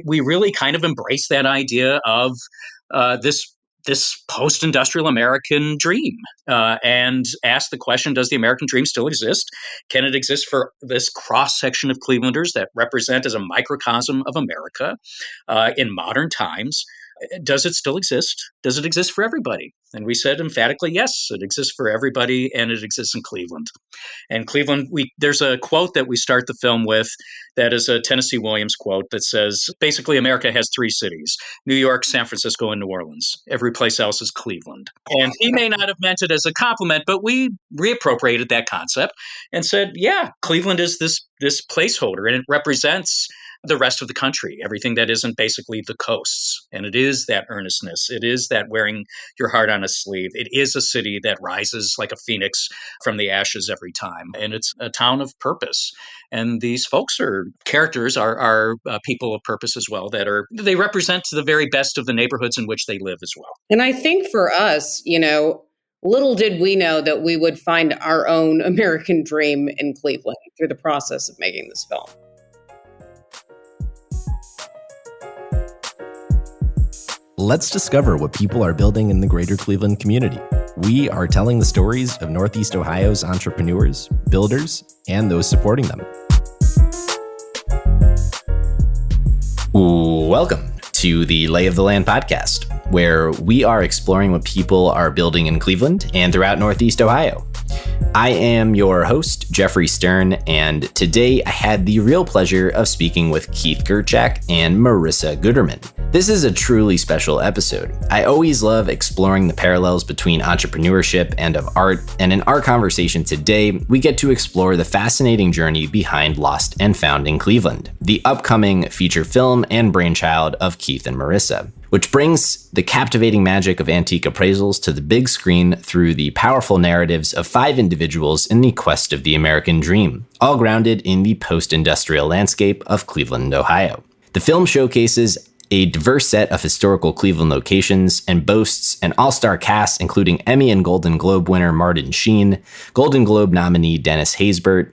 we really kind of embrace that idea of this post-industrial American dream and ask the question, does the American dream still exist? Can it exist for this cross-section of Clevelanders that represent as a microcosm of America in modern times? Does it still exist? Does it exist for everybody? And we said emphatically, yes, it exists for everybody, and it exists in Cleveland. And Cleveland, there's a quote that we start the film with that is a Tennessee Williams quote that says, basically, America has three cities, New York, San Francisco, and New Orleans. Every place else is Cleveland. And he may not have meant it as a compliment, but we reappropriated that concept and said, yeah, Cleveland is this placeholder, and it represents the rest of the country, everything that isn't basically the coasts. And it is that earnestness. It is that wearing your heart on a sleeve. It is a city that rises like a phoenix from the ashes every time. And it's a town of purpose. And these folks characters are people of purpose as well, they represent the very best of the neighborhoods in which they live as well. And I think for us, little did we know that we would find our own American dream in Cleveland through the process of making this film. Let's discover what people are building in the greater Cleveland community. We are telling the stories of Northeast Ohio's entrepreneurs, builders, and those supporting them. Welcome to the Lay of the Land podcast, where we are exploring what people are building in Cleveland and throughout Northeast Ohio. I am your host, Jeffrey Stern, and today I had the real pleasure of speaking with Keith Gerchak and Marisa Guterman. This is a truly special episode. I always love exploring the parallels between entrepreneurship and of art, and in our conversation today, we get to explore the fascinating journey behind Lost and Found in Cleveland, the upcoming feature film and brainchild of Keith and Marisa, which brings the captivating magic of antique appraisals to the big screen through the powerful narratives of 5 individuals in the quest of the American dream, all grounded in the post-industrial landscape of Cleveland, Ohio. The film showcases a diverse set of historical Cleveland locations and boasts an all-star cast including Emmy and Golden Globe winner Martin Sheen, Golden Globe nominee Dennis Haysbert,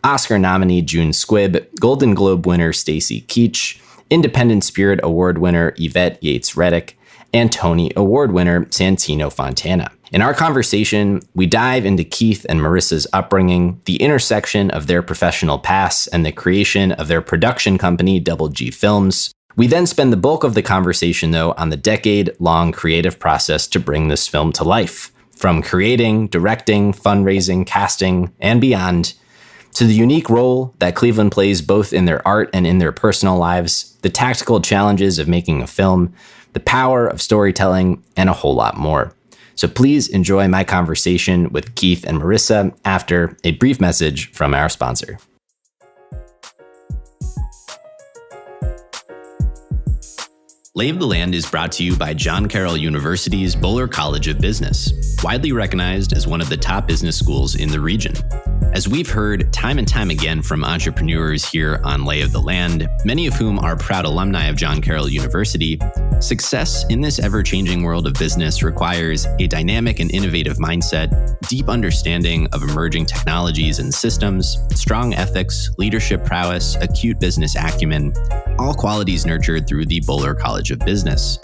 Oscar nominee June Squibb, Golden Globe winner Stacy Keach, Independent Spirit Award winner Yvette Yates Redick, and Tony Award winner Santino Fontana. In our conversation, we dive into Keith and Marisa's upbringing, the intersection of their professional paths, and the creation of their production company, Double G Films. We then spend the bulk of the conversation, though, on the decade-long creative process to bring this film to life. From creating, directing, fundraising, casting, and beyond, to the unique role that Cleveland plays both in their art and in their personal lives, the tactical challenges of making a film, the power of storytelling, and a whole lot more. So please enjoy my conversation with Keith and Marisa after a brief message from our sponsor. Lay of the Land is brought to you by John Carroll University's Bowler College of Business, widely recognized as one of the top business schools in the region. As we've heard time and time again from entrepreneurs here on Lay of the Land, many of whom are proud alumni of John Carroll University, success in this ever-changing world of business requires a dynamic and innovative mindset, deep understanding of emerging technologies and systems, strong ethics, leadership prowess, acute business acumen, all qualities nurtured through the Bowler College of Business.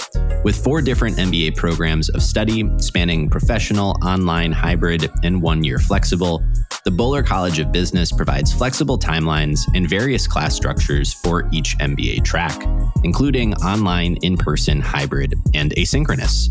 With 4 different MBA programs of study spanning professional, online, hybrid, and 1-year flexible, the Bowler College of Business provides flexible timelines and various class structures for each MBA track, including online, in-person, hybrid, and asynchronous,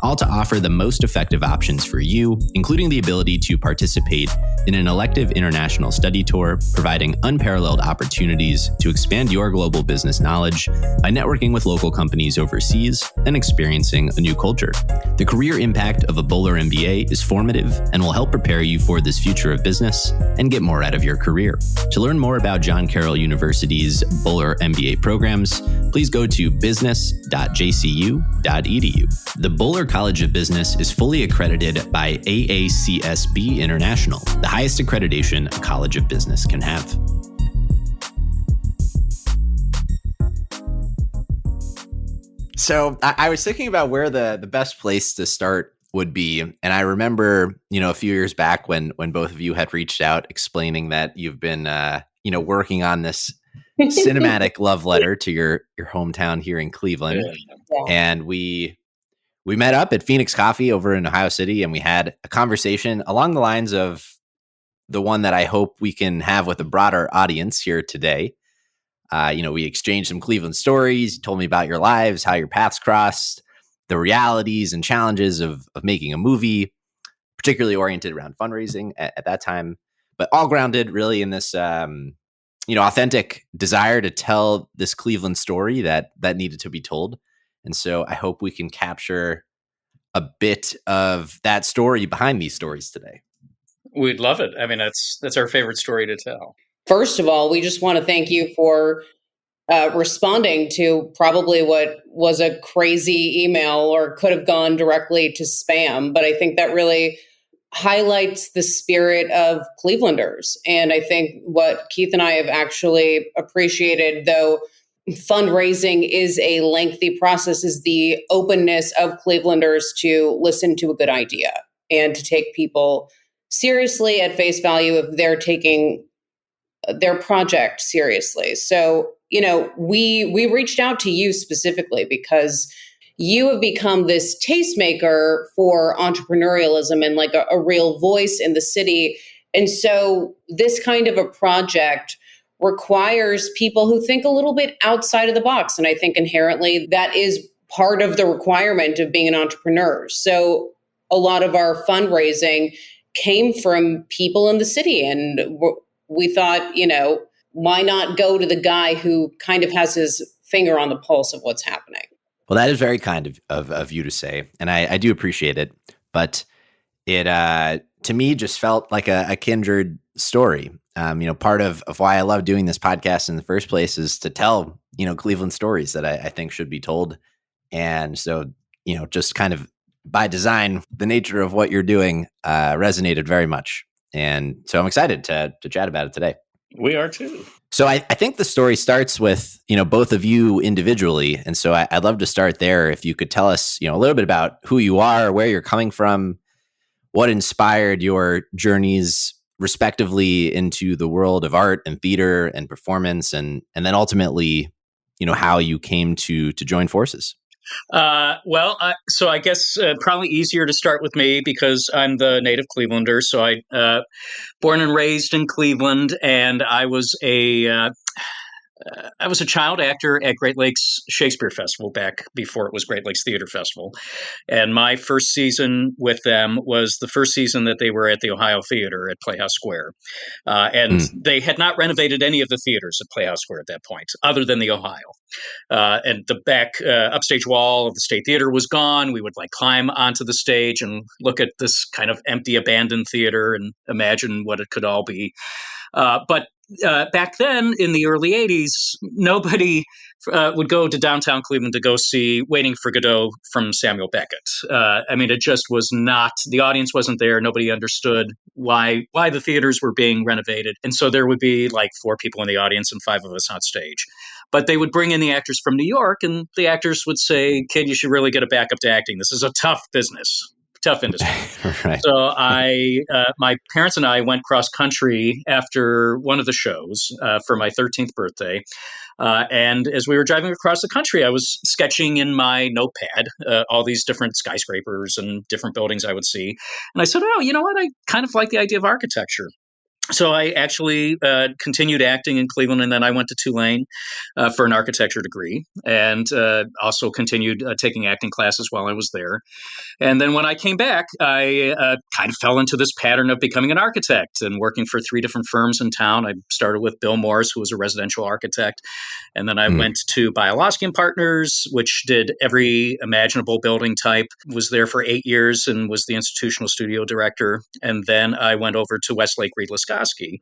all to offer the most effective options for you, including the ability to participate in an elective international study tour, providing unparalleled opportunities to expand your global business knowledge by networking with local companies overseas and experiencing a new culture. The career impact of a Bowler MBA is formative and will help prepare you for this future of business and get more out of your career. To learn more about John Carroll University's Bowler MBA programs, please go to business.jcu.edu. The Bowler College of Business is fully accredited by AACSB International, the highest accreditation a college of business can have. So I was thinking about where the best place to start would be. And I remember, a few years back when both of you had reached out explaining that you've been, working on this cinematic love letter to your hometown here in Cleveland. Yeah. And we met up at Phoenix Coffee over in Ohio City, and we had a conversation along the lines of the one that I hope we can have with a broader audience here today. We exchanged some Cleveland stories. You told me about your lives, how your paths crossed, the realities and challenges of making a movie, particularly oriented around fundraising at that time, but all grounded really in this, authentic desire to tell this Cleveland story that needed to be told. And so I hope we can capture a bit of that story behind these stories today. We'd love it. I mean, that's our favorite story to tell. First of all, we just want to thank you for responding to probably what was a crazy email or could have gone directly to spam. But I think that really highlights the spirit of Clevelanders. And I think what Keith and I have actually appreciated, though fundraising is a lengthy process, is the openness of Clevelanders to listen to a good idea and to take people seriously at face value if they're taking their project seriously. So, we reached out to you specifically because you have become this tastemaker for entrepreneurialism and like a real voice in the city. And so this kind of a project requires people who think a little bit outside of the box. And I think inherently that is part of the requirement of being an entrepreneur. So a lot of our fundraising came from people in the city. And we thought, why not go to the guy who kind of has his finger on the pulse of what's happening? Well, that is very kind of you to say, and I do appreciate it. But it, to me, just felt like a kindred story. Part of why I love doing this podcast in the first place is to tell, Cleveland stories that I think should be told. And so, just kind of by design, the nature of what you're doing resonated very much. And so I'm excited to chat about it today. We are too. So I think the story starts with, both of you individually. And so I'd love to start there. If you could tell us, a little bit about who you are, where you're coming from, what inspired your journeys respectively into the world of art and theater and performance, and then ultimately, how you came to join forces. So I guess probably easier to start with me because I'm the native Clevelander. So I born and raised in Cleveland, and I was a child actor at Great Lakes Shakespeare Festival back before it was Great Lakes Theater Festival. And my first season with them was the first season that they were at the Ohio Theater at Playhouse Square. And they had not renovated any of the theaters at Playhouse Square at that point, other than the Ohio. And the back upstage wall of the State Theater was gone. We would climb onto the stage and look at this kind of empty, abandoned theater and imagine what it could all be. But back then, in the early 80s, nobody would go to downtown Cleveland to go see Waiting for Godot from Samuel Beckett. It just was not, the audience wasn't there. Nobody understood why the theaters were being renovated. And so there would be 4 people in the audience and 5 of us on stage. But they would bring in the actors from New York, and the actors would say, "Kid, you should really get a backup to acting. This is a tough business. Tough industry." Right. So my parents and I went cross country after one of the shows for my 13th birthday. And as we were driving across the country, I was sketching in my notepad all these different skyscrapers and different buildings I would see. And I said, "Oh, you know what? I kind of like the idea of architecture." So I actually continued acting in Cleveland, and then I went to Tulane for an architecture degree, and also continued taking acting classes while I was there. And then when I came back, I kind of fell into this pattern of becoming an architect and working for 3 different firms in town. I started with Bill Morris, who was a residential architect. And then I went to Bialowski and Partners, which did every imaginable building type, was there for 8 years and was the institutional studio director. And then I went over to Westlake Reed Laskowski,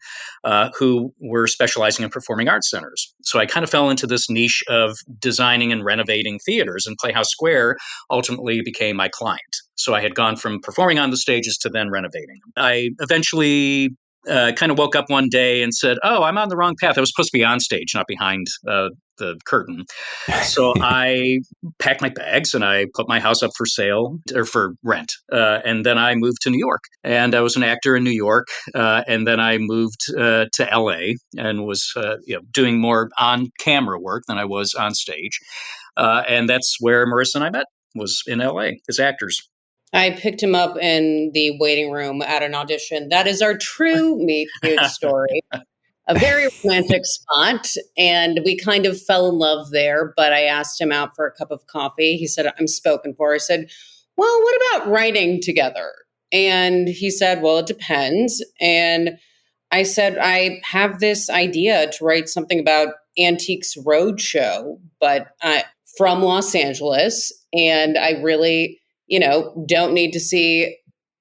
who were specializing in performing arts centers. So I kind of fell into this niche of designing and renovating theaters, and Playhouse Square ultimately became my client. So I had gone from performing on the stages to then renovating. I eventually kind of woke up one day and said, "Oh, I'm on the wrong path. I was supposed to be on stage, not behind the the curtain. So I packed my bags and I put my house up for sale or for rent. And then I moved to New York, and I was an actor in New York. And then I moved to LA and was doing more on camera work than I was on stage. And that's where Marisa and I met, was in LA as actors. I picked him up in the waiting room at an audition. That is our true meet cute story. A very romantic spot, and we kind of fell in love there, but I asked him out for a cup of coffee. He said, I'm spoken for. I said, well, what about writing together? And he said, well, it depends. And I said, I have this idea to write something about Antiques Roadshow, but from Los Angeles, and I really, don't need to see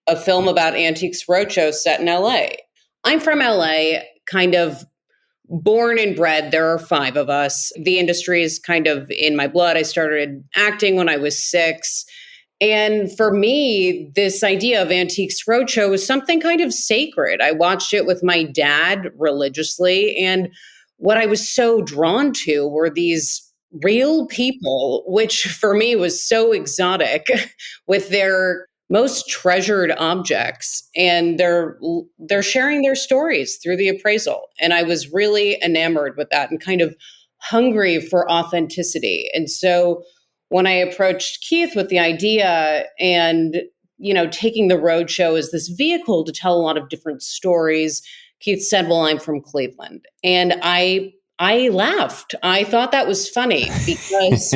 a film about Antiques Roadshow set in LA. I'm from LA, kind of born and bred. There are 5 of us. The industry is kind of in my blood. I started acting when I was 6. And for me, this idea of Antiques Roadshow was something kind of sacred. I watched it with my dad religiously. And what I was so drawn to were these real people, which for me was so exotic, with their most treasured objects, and they're sharing their stories through the appraisal. And I was really enamored with that and kind of hungry for authenticity. And so when I approached Keith with the idea and, taking the roadshow as this vehicle to tell a lot of different stories, Keith said, well, I'm from Cleveland. And I laughed. I thought that was funny because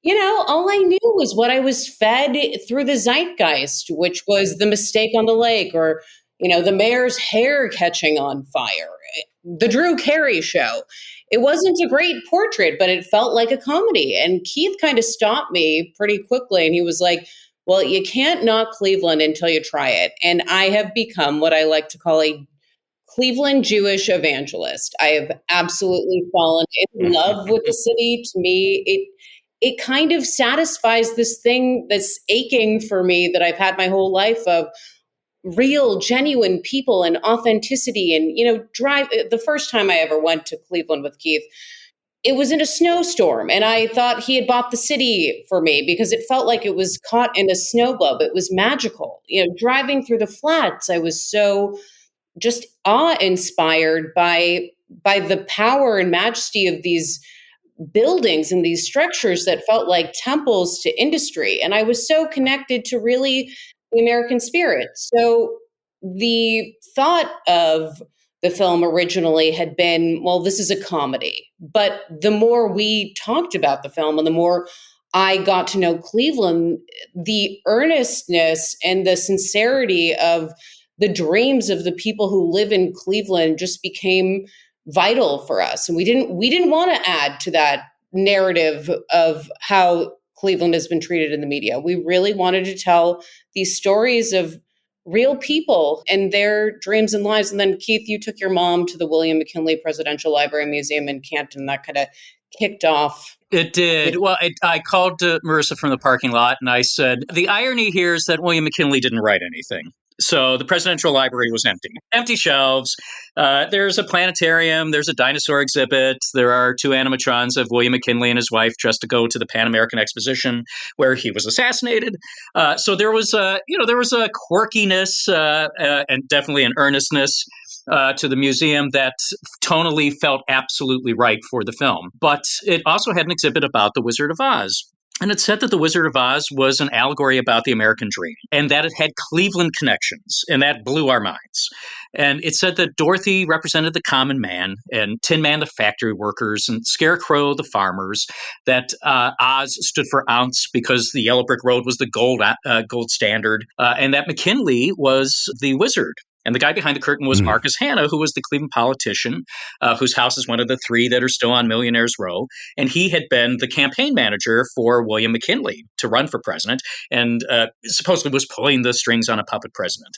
all I knew was what I was fed through the zeitgeist, which was the mistake on the lake, or, the mayor's hair catching on fire, the Drew Carey show. It wasn't a great portrait, but it felt like a comedy. And Keith kind of stopped me pretty quickly. And he was like, well, you can't knock Cleveland until you try it. And I have become what I like to call a Cleveland Jewish evangelist. I have absolutely fallen in love with the city. To me, it kind of satisfies this thing that's aching for me that I've had my whole life of real, genuine people and authenticity. And, the first time I ever went to Cleveland with Keith, it was in a snowstorm. And I thought he had bought the city for me because it felt like it was caught in a snow globe. It was magical. Driving through the flats, I was so just awe-inspired by the power and majesty of these buildings and these structures that felt like temples to industry. And I was so connected to really the American spirit. So the thought of the film originally had been, well, this is a comedy. But the more we talked about the film and the more I got to know Cleveland, the earnestness and the sincerity of the dreams of the people who live in Cleveland just became vital for us. And we didn't want to add to that narrative of how Cleveland has been treated in the media. We really wanted to tell these stories of real people and their dreams and lives. And then, Keith, you took your mom to the William McKinley Presidential Library and Museum in Canton. That kind of kicked off. It did. Well, I called Marisa from the parking lot and I said, the irony here is that William McKinley didn't write anything. So the Presidential Library was empty shelves. There's a planetarium. There's a dinosaur exhibit. There are 2 animatrons of William McKinley and his wife dressed to go to the Pan American Exposition where he was assassinated. So there was a quirkiness and definitely an earnestness to the museum that tonally felt absolutely right for the film. But it also had an exhibit about the Wizard of Oz. And it said that the Wizard of Oz was an allegory about the American dream and that it had Cleveland connections, and that blew our minds. And it said that Dorothy represented the common man and Tin Man the factory workers and Scarecrow the farmers, that Oz stood for ounce because the yellow brick road was the gold standard, and that McKinley was the wizard. And the guy behind the curtain was Marcus Hanna, who was the Cleveland politician, whose house is one of the 3 that are still on Millionaires Row. And he had been the campaign manager for William McKinley to run for president and supposedly was pulling the strings on a puppet president.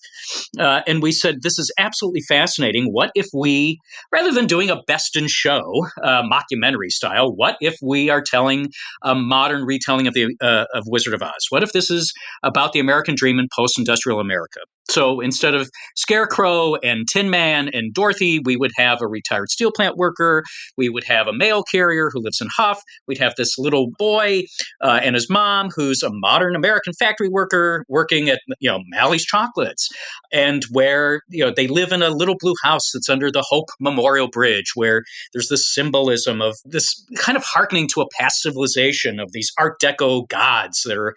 And we said, this is absolutely fascinating. What if we, rather than doing a best in show, mockumentary style, what if we are telling a modern retelling of Wizard of Oz? What if this is about the American dream in post-industrial America? So instead of Scarecrow and Tin Man and Dorothy, we would have a retired steel plant worker. We would have a mail carrier who lives in Huff. We'd have this little boy and his mom, who's a modern American factory worker working at Mally's Chocolates, and where they live in a little blue house that's under the Hope Memorial Bridge, where there's this symbolism of this kind of hearkening to a past civilization of these Art Deco gods that are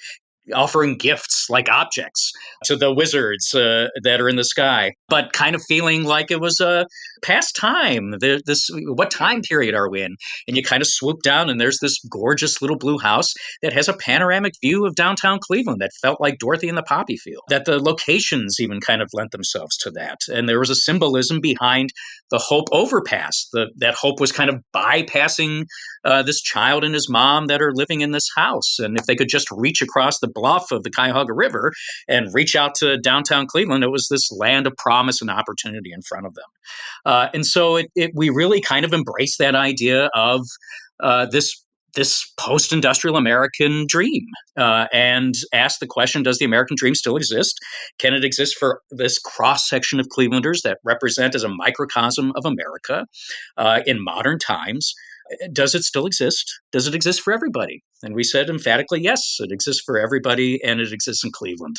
offering gifts like objects to the wizards that are in the sky, but kind of feeling like it was a past time. What time period are we in? And you kind of swoop down, and there's this gorgeous little blue house that has a panoramic view of downtown Cleveland that felt like Dorothy and the Poppy Field. That the locations even kind of lent themselves to that, and there was a symbolism behind the Hope overpass. That Hope was kind of bypassing this child and his mom that are living in this house, and if they could just reach across the bluff of the Cuyahoga River and reach out to downtown Cleveland, it was this land of promise and opportunity in front of them. And so we really kind of embraced that idea of this post-industrial American dream and asked the question, does the American dream still exist? Can it exist for this cross-section of Clevelanders that represent as a microcosm of America in modern times? Does it still exist? Does it exist for everybody? And we said emphatically, yes, it exists for everybody, and it exists in Cleveland.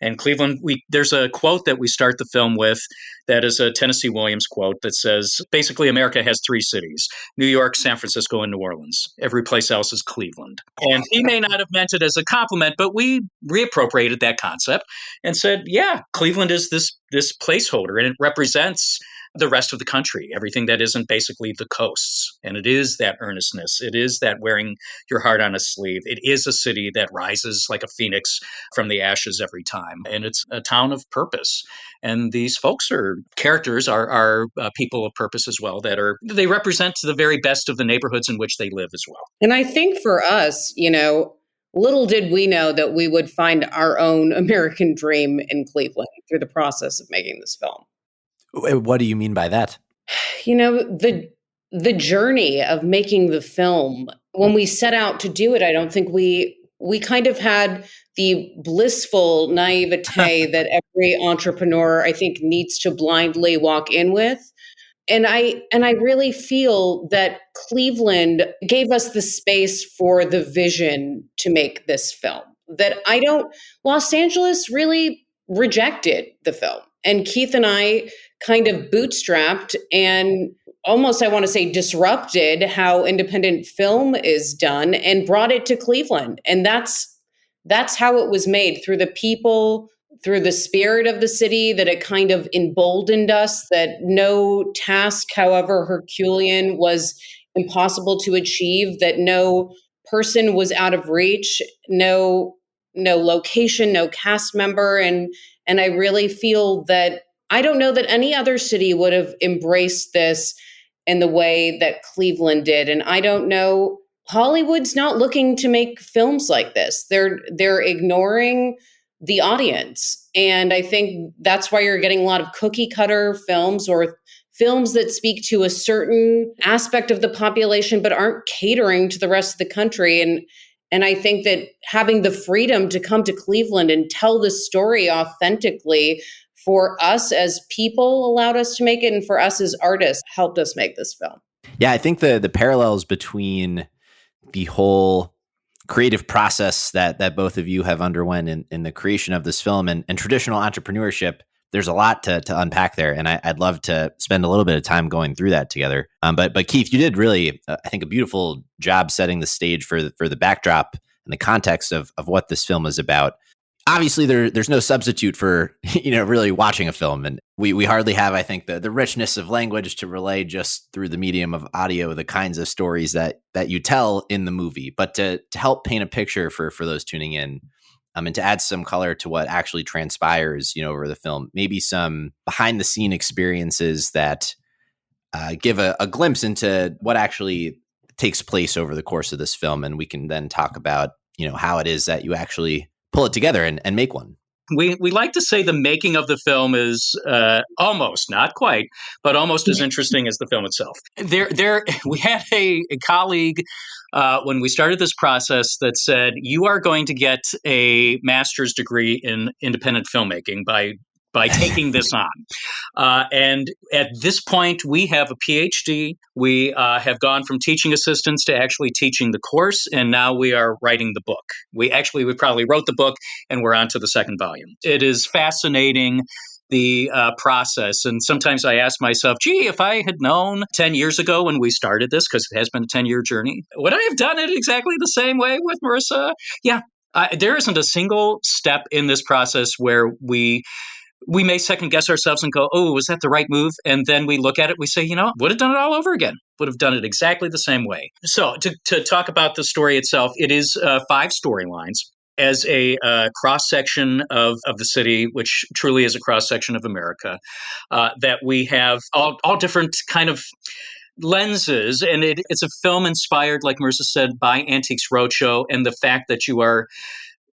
And Cleveland, there's a quote that we start the film with that is a Tennessee Williams quote that says, basically, America has three cities: New York, San Francisco, and New Orleans. Every place else is Cleveland. And he may not have meant it as a compliment, but we reappropriated that concept and said, yeah, Cleveland is this placeholder, and it represents the rest of the country, everything that isn't basically the coasts. And it is that earnestness. It is that wearing your heart on a sleeve. It is a city that rises like a phoenix from the ashes every time. And it's a town of purpose. And these folks characters are people of purpose as well, they represent the very best of the neighborhoods in which they live as well. And I think for us, little did we know that we would find our own American dream in Cleveland through the process of making this film. What do you mean by that? The journey of making the film, when we set out to do it, I don't think we kind of had the blissful naivete that every entrepreneur, I think, needs to blindly walk in with. And I really feel that Cleveland gave us the space for the vision to make this film. Los Angeles really rejected the film. And Keith and I kind of bootstrapped and almost, I want to say, disrupted how independent film is done and brought it to Cleveland. And that's how it was made, through the people, through the spirit of the city, that it kind of emboldened us, that no task, however Herculean, was impossible to achieve, that no person was out of reach, no location, no cast member. And I really feel that I don't know that any other city would have embraced this in the way that Cleveland did. And I don't know, Hollywood's not looking to make films like this. They're ignoring the audience. And I think that's why you're getting a lot of cookie cutter films, or films that speak to a certain aspect of the population but aren't catering to the rest of the country. And I think that having the freedom to come to Cleveland and tell the story authentically for us as people allowed us to make it, and for us as artists helped us make this film. Yeah, I think the parallels between the whole creative process that both of you have underwent in the creation of this film and traditional entrepreneurship, there's a lot to unpack there. And I'd love to spend a little bit of time going through that together. But Keith, you did really, I think, a beautiful job setting the stage for the backdrop and the context of what this film is about. Obviously, there's no substitute for, really watching a film. And we hardly have, I think, the richness of language to relay just through the medium of audio, the kinds of stories that you tell in the movie. But to help paint a picture for those tuning in, and to add some color to what actually transpires, over the film, maybe some behind the scene experiences that give a glimpse into what actually takes place over the course of this film. And we can then talk about, how it is that you actually pull it together and make one. We like to say the making of the film is almost, not quite, but almost as interesting as the film itself. We had a colleague when we started this process that said, you are going to get a master's degree in independent filmmaking by by taking this on. And at this point, we have a PhD. We have gone from teaching assistants to actually teaching the course, and now we are writing the book. We probably wrote the book, and we're on to the second volume. It is fascinating, the process. And sometimes I ask myself, gee, if I had known 10 years ago when we started this, because it has been a 10-year journey, would I have done it exactly the same way with Marisa? Yeah. There isn't a single step in this process where we may second guess ourselves and go, oh, was that the right move? And then we look at it, we say, would have done it all over again. Would have done it exactly the same way. So to talk about the story itself, it is 5 storylines. As a cross-section of the city, which truly is a cross-section of America, that we have all different kind of lenses. And it's a film inspired, like Marisa said, by Antiques Roadshow, and the fact that you are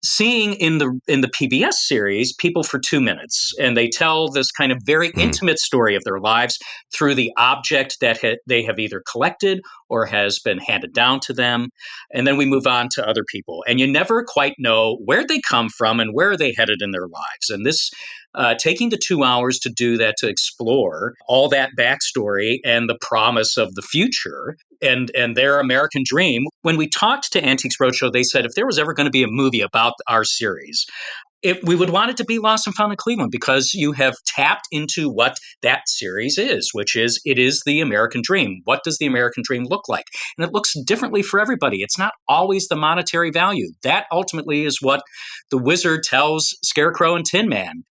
seeing in the PBS series people for 2 minutes, and they tell this kind of very intimate story of their lives through the object that they have either collected or has been handed down to them. And then we move on to other people, and you never quite know where they come from and where they headed in their lives. And this taking the 2 hours to do that, to explore all that backstory and the promise of the future and their American dream. When we talked to Antiques Roadshow, they said if there was ever going to be a movie about our series, we would want it to be Lost and Found in Cleveland, because you have tapped into what that series is, which is it is the American dream. What does the American dream look like? And it looks differently for everybody. It's not always the monetary value. That ultimately is what the wizard tells Scarecrow and Tin Man.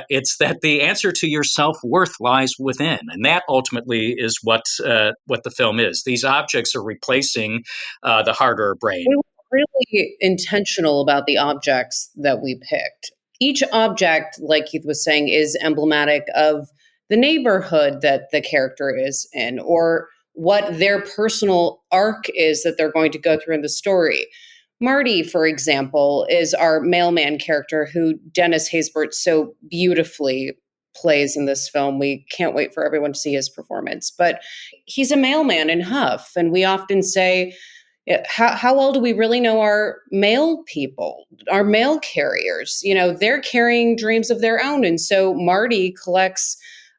It's that the answer to your self-worth lies within. And that ultimately is what the film is. These objects are replacing the harder brain. Really intentional about the objects that we picked. Each object, like Keith was saying, is emblematic of the neighborhood that the character is in, or what their personal arc is that they're going to go through in the story. Marty, for example, is our mailman character who Dennis Haysbert so beautifully plays in this film. We can't wait for everyone to see his performance. But he's a mailman in Huff, and we often say, how well do we really know our mail people, our mail carriers? They're carrying dreams of their own. And so Marty collects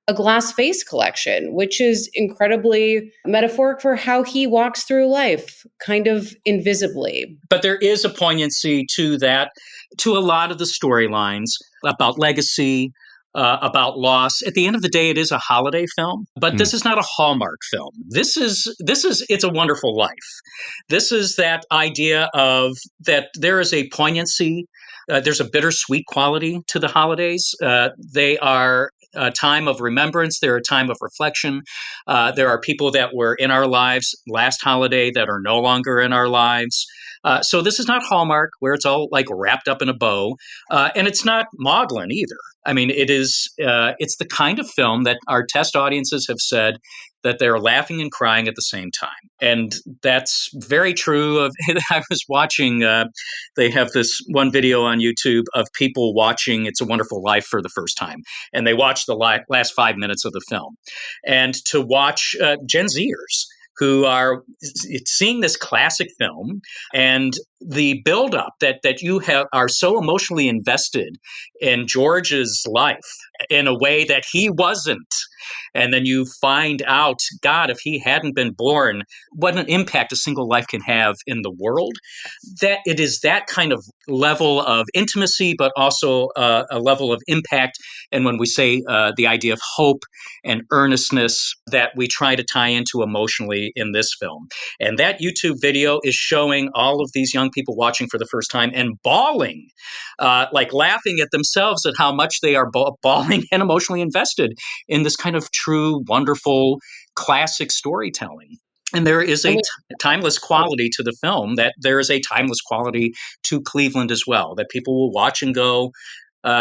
a glass face collection, which is incredibly metaphoric for how he walks through life, kind of invisibly. But there is a poignancy to that, to a lot of the storylines about legacy, about loss. At the end of the day, it is a holiday film, but this is not a Hallmark film. This is It's a Wonderful Life. This is that idea of that there is a poignancy. There's a bittersweet quality to the holidays. They are a time of remembrance. They're a time of reflection. There are people that were in our lives last holiday that are no longer in our lives. So this is not Hallmark, where it's all like wrapped up in a bow, and it's not maudlin either. I mean, it's the kind of film that our test audiences have said that they're laughing and crying at the same time. And that's very true of, I was watching, they have this one video on YouTube of people watching It's a Wonderful Life for the first time. And they watch the last 5 minutes of the film. And to watch Gen Zers who are seeing this classic film and the buildup that you are so emotionally invested in George's life in a way that he wasn't. And then you find out, God, if he hadn't been born, what an impact a single life can have in the world. That it is that kind of level of intimacy, but also a level of impact. And when we say the idea of hope and earnestness that we try to tie into emotionally in this film. And that YouTube video is showing all of these young people watching for the first time and bawling, like laughing at themselves at how much they are bawling and emotionally invested in this kind of true, wonderful, classic storytelling. And there is a timeless quality to the film, that there is a timeless quality to Cleveland as well, that people will watch and go,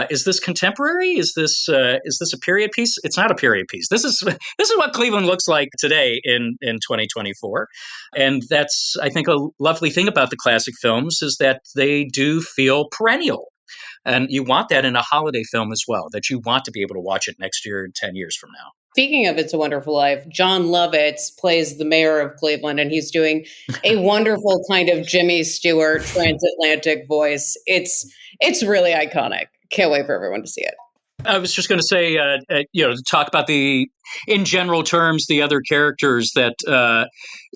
is this contemporary? Is this a period piece? It's not a period piece. This is what Cleveland looks like today in 2024. And that's, I think, a lovely thing about the classic films is that they do feel perennial. And you want that in a holiday film as well, that you want to be able to watch it next year, 10 years from now. Speaking of It's a Wonderful Life, John Lovitz plays the mayor of Cleveland, and he's doing a wonderful kind of Jimmy Stewart transatlantic voice. It's really iconic. Can't wait for everyone to see it. I was just going to say, to talk about in general terms, the other characters that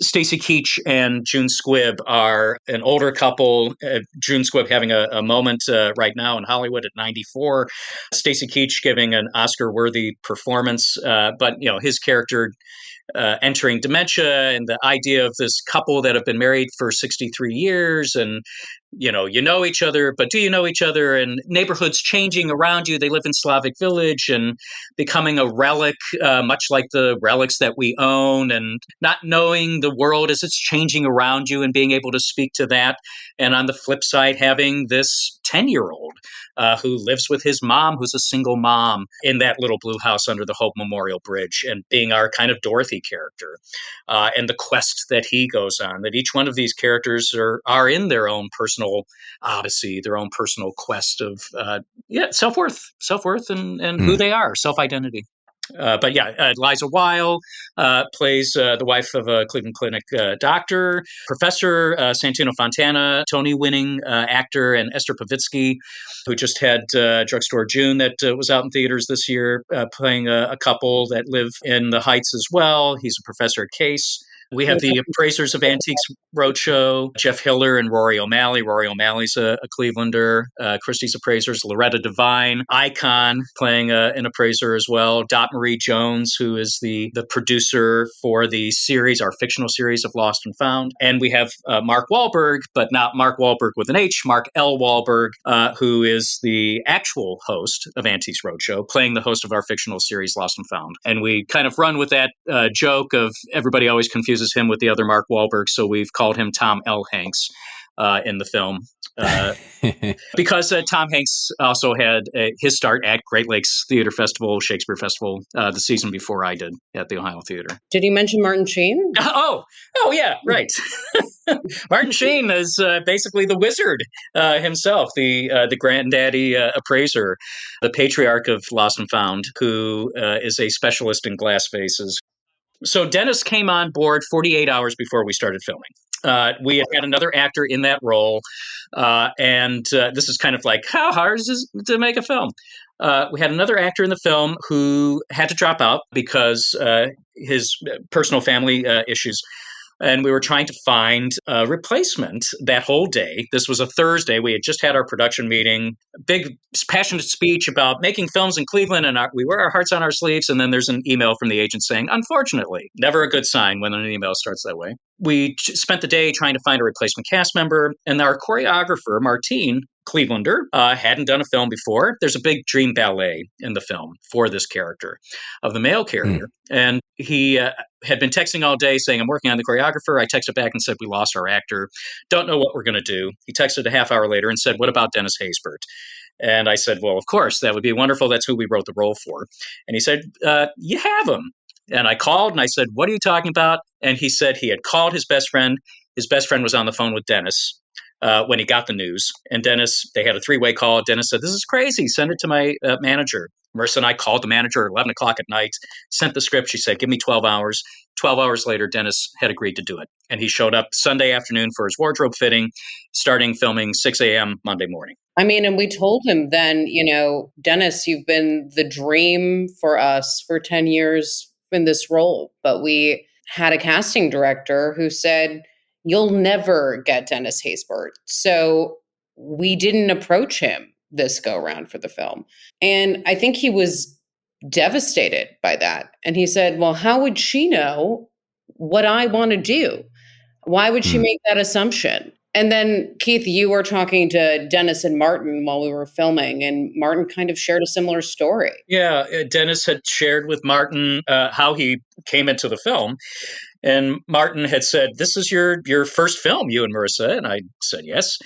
Stacy Keach and June Squibb are an older couple. June Squibb having a moment right now in Hollywood at 94. Stacy Keach giving an Oscar-worthy performance, but his character entering dementia, and the idea of this couple that have been married for 63 years and you know each other, but do you know each other? And neighborhoods changing around you. They live in Slavic Village and becoming a relic, much like the relics that we own, and not knowing the world as it's changing around you and being able to speak to that. And on the flip side, having this 10-year-old who lives with his mom, who's a single mom, in that little blue house under the Hope Memorial Bridge, and being our kind of Dorothy character, and the quest that he goes on. That each one of these characters are in their own personal odyssey, their own personal quest of self-worth, and who they are, self-identity. But Liza Weil plays the wife of a Cleveland Clinic doctor. Professor Santino Fontana, Tony-winning actor, and Esther Povitsky, who just had Drugstore June that was out in theaters this year, playing a couple that live in the Heights as well. He's a professor at Case. We have the appraisers of Antiques Roadshow, Jeff Hiller and Rory O'Malley. Rory O'Malley's a Clevelander. Christie's appraisers, Loretta Devine, Icon, playing an appraiser as well. Dot Marie Jones, who is the producer for the series, our fictional series of Lost and Found. And we have Mark Wahlberg, but not Mark Wahlberg with an H, Mark L. Wahlberg, who is the actual host of Antiques Roadshow, playing the host of our fictional series, Lost and Found. And we kind of run with that joke of everybody always confuses him with the other Mark Wahlberg, so we've called him Tom L. Hanks in the film. Because Tom Hanks also had his start at Great Lakes Theater Festival, Shakespeare Festival, the season before I did at the Ohio Theater. Did he mention Martin Sheen? Oh yeah, right. Martin Sheen is basically the wizard himself, the granddaddy appraiser, the patriarch of Lost and Found, who is a specialist in glass faces. So Dennis came on board 48 hours before we started filming. We had another actor in that role, and this is kind of like, how hard is it to make a film? We had another actor in the film who had to drop out because his personal family issues. And we were trying to find a replacement that whole day. This was a Thursday. We had just had our production meeting, big passionate speech about making films in Cleveland, and we wear our hearts on our sleeves. And then there's an email from the agent saying, unfortunately, never a good sign when an email starts that way. We spent the day trying to find a replacement cast member, and our choreographer, Martin, Clevelander, hadn't done a film before. There's a big dream ballet in the film for this character of the male character. And he had been texting all day saying, I'm working on the choreographer. I texted back and said, we lost our actor. Don't know what we're going to do. He texted a half hour later and said, what about Dennis Haysbert? And I said, well, of course, that would be wonderful. That's who we wrote the role for. And he said, you have him. And I called and I said, what are you talking about? And he said he had called his best friend. His best friend was on the phone with Dennis when he got the news. And Dennis, they had a three-way call. Dennis said, this is crazy. Send it to my manager. Marissa and I called the manager at 11 o'clock at night, sent the script. She said, give me 12 hours. 12 hours later, Dennis had agreed to do it. And he showed up Sunday afternoon for his wardrobe fitting, starting filming 6 a.m. Monday morning. I mean, and we told him then, Dennis, you've been the dream for us for 10 years in this role. But we had a casting director who said, you'll never get Dennis Haysbert. So we didn't approach him this go around for the film. And I think he was devastated by that. And he said, well, how would she know what I want to do? Why would she make that assumption? And then, Keith, you were talking to Dennis and Martin while we were filming, and Martin kind of shared a similar story. Yeah, Dennis had shared with Martin how he came into the film. And Martin had said, this is your first film, you and Marissa. And I said, yes.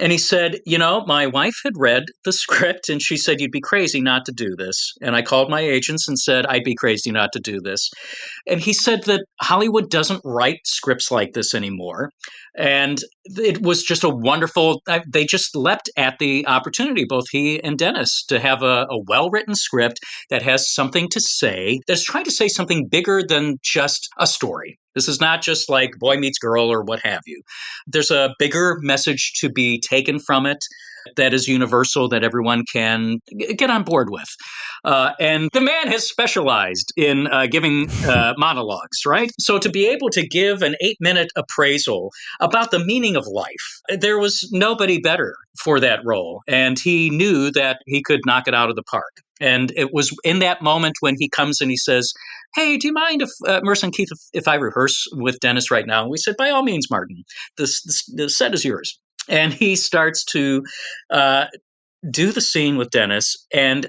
And he said, my wife had read the script and she said, you'd be crazy not to do this. And I called my agents and said, I'd be crazy not to do this. And he said that Hollywood doesn't write scripts like this anymore. And it was just a wonderful, they just leapt at the opportunity, both he and Dennis, to have a well-written script that has something to say, that's trying to say something bigger than just a story. This is not just like boy meets girl or what have you. There's a bigger message to be taken from it. that is universal, that everyone can get on board with. And the man has specialized in giving monologues, right? So to be able to give an 8-minute appraisal about the meaning of life, there was nobody better for that role. And he knew that he could knock it out of the park. And it was in that moment when he comes and he says, "Hey, do you mind if Marisa and Keith, if I rehearse with Dennis right now?" And we said, "By all means, Martin, the set is yours." And he starts to do the scene with Dennis, and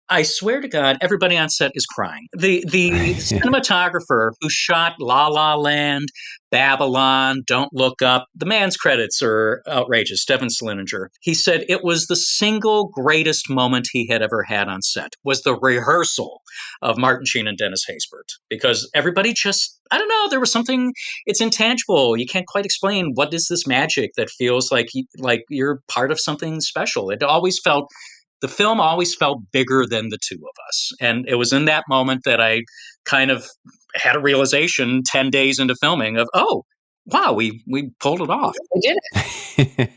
I swear to God, everybody on set is crying. The cinematographer who shot La La Land, Babylon, Don't Look Up, the man's credits are outrageous, Devin Salinger. He said it was the single greatest moment he had ever had on set, was the rehearsal of Martin Sheen and Dennis Haysbert. Because everybody just, I don't know, there was something, it's intangible. You can't quite explain what is this magic that feels like you're part of something special. The film always felt bigger than the two of us. And it was in that moment that I kind of had a realization 10 days into filming of, oh, wow, we pulled it off. We did it.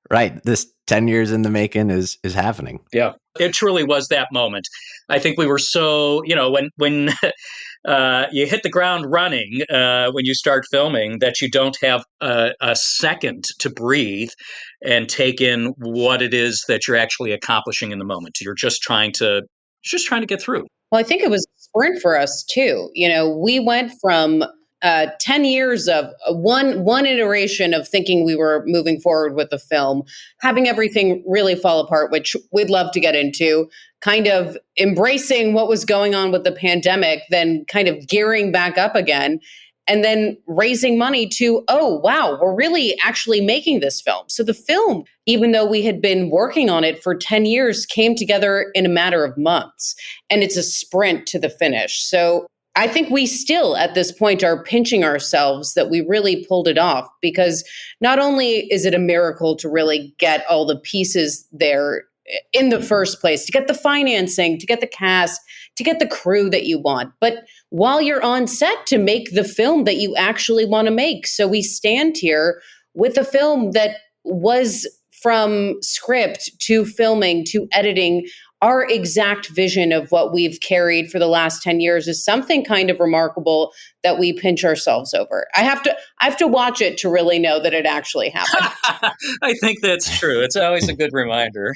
Right. This 10 years in the making is happening. Yeah, it truly was that moment. I think we were so, when you hit the ground running when you start filming, that you don't have a second to breathe and take in what it is that you're actually accomplishing in the moment. You're just trying to get through. Well, I think it was a sprint for us too. We went from 10 years of one iteration of thinking we were moving forward with the film, having everything really fall apart, which we'd love to get into, kind of embracing what was going on with the pandemic, then kind of gearing back up again, and then raising money to, oh, wow, we're really actually making this film. So the film, even though we had been working on it for 10 years, came together in a matter of months. And it's a sprint to the finish. So I think we still, at this point, are pinching ourselves that we really pulled it off, because not only is it a miracle to really get all the pieces there in the first place, to get the financing, to get the cast, to get the crew that you want, but while you're on set, to make the film that you actually want to make. So we stand here with a film that was, from script to filming to editing, our exact vision of what we've carried for the last 10 years is something kind of remarkable that we pinch ourselves over. I have to watch it to really know that it actually happened. I think that's true. It's always a good reminder.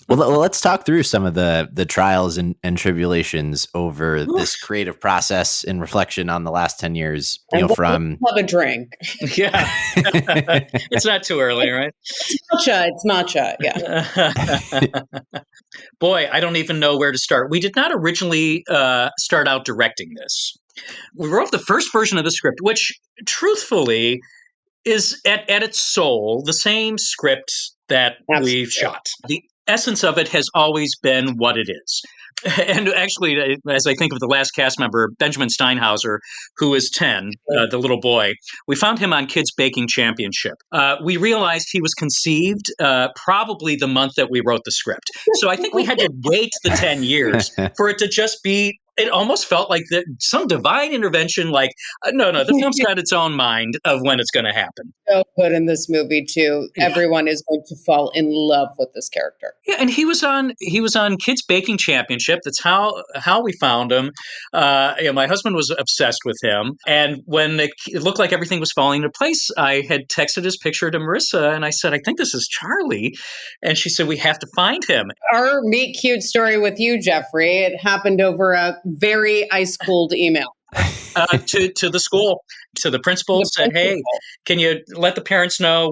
Well, let's talk through some of the trials and tribulations over this creative process and reflection on the last 10 years. We'll have a drink. Yeah. It's not too early, right? It's matcha. Yeah. Boy, I don't even know where to start. We did not originally start out directing this. We wrote the first version of the script, which truthfully is at its soul the same script that we shot. The essence of it has always been what it is. And actually, as I think of the last cast member, Benjamin Steinhauser, who is 10, the little boy, we found him on Kids Baking Championship. We realized he was conceived probably the month that we wrote the script. So I think we had to wait the 10 years for it to just be. It almost felt like some divine intervention, like, no, the film's got its own mind of when it's going to happen. So good in this movie, too. Yeah. Everyone is going to fall in love with this character. Yeah, and he was on Kids Baking Championship. That's how we found him. My husband was obsessed with him. And when it looked like everything was falling into place, I had texted his picture to Marisa, and I said, I think this is Charlie. And she said, we have to find him. Our meet cute story with you, Jeffrey, it happened over a very ice-cold email. To the school, to the principal, said, hey, can you let the parents know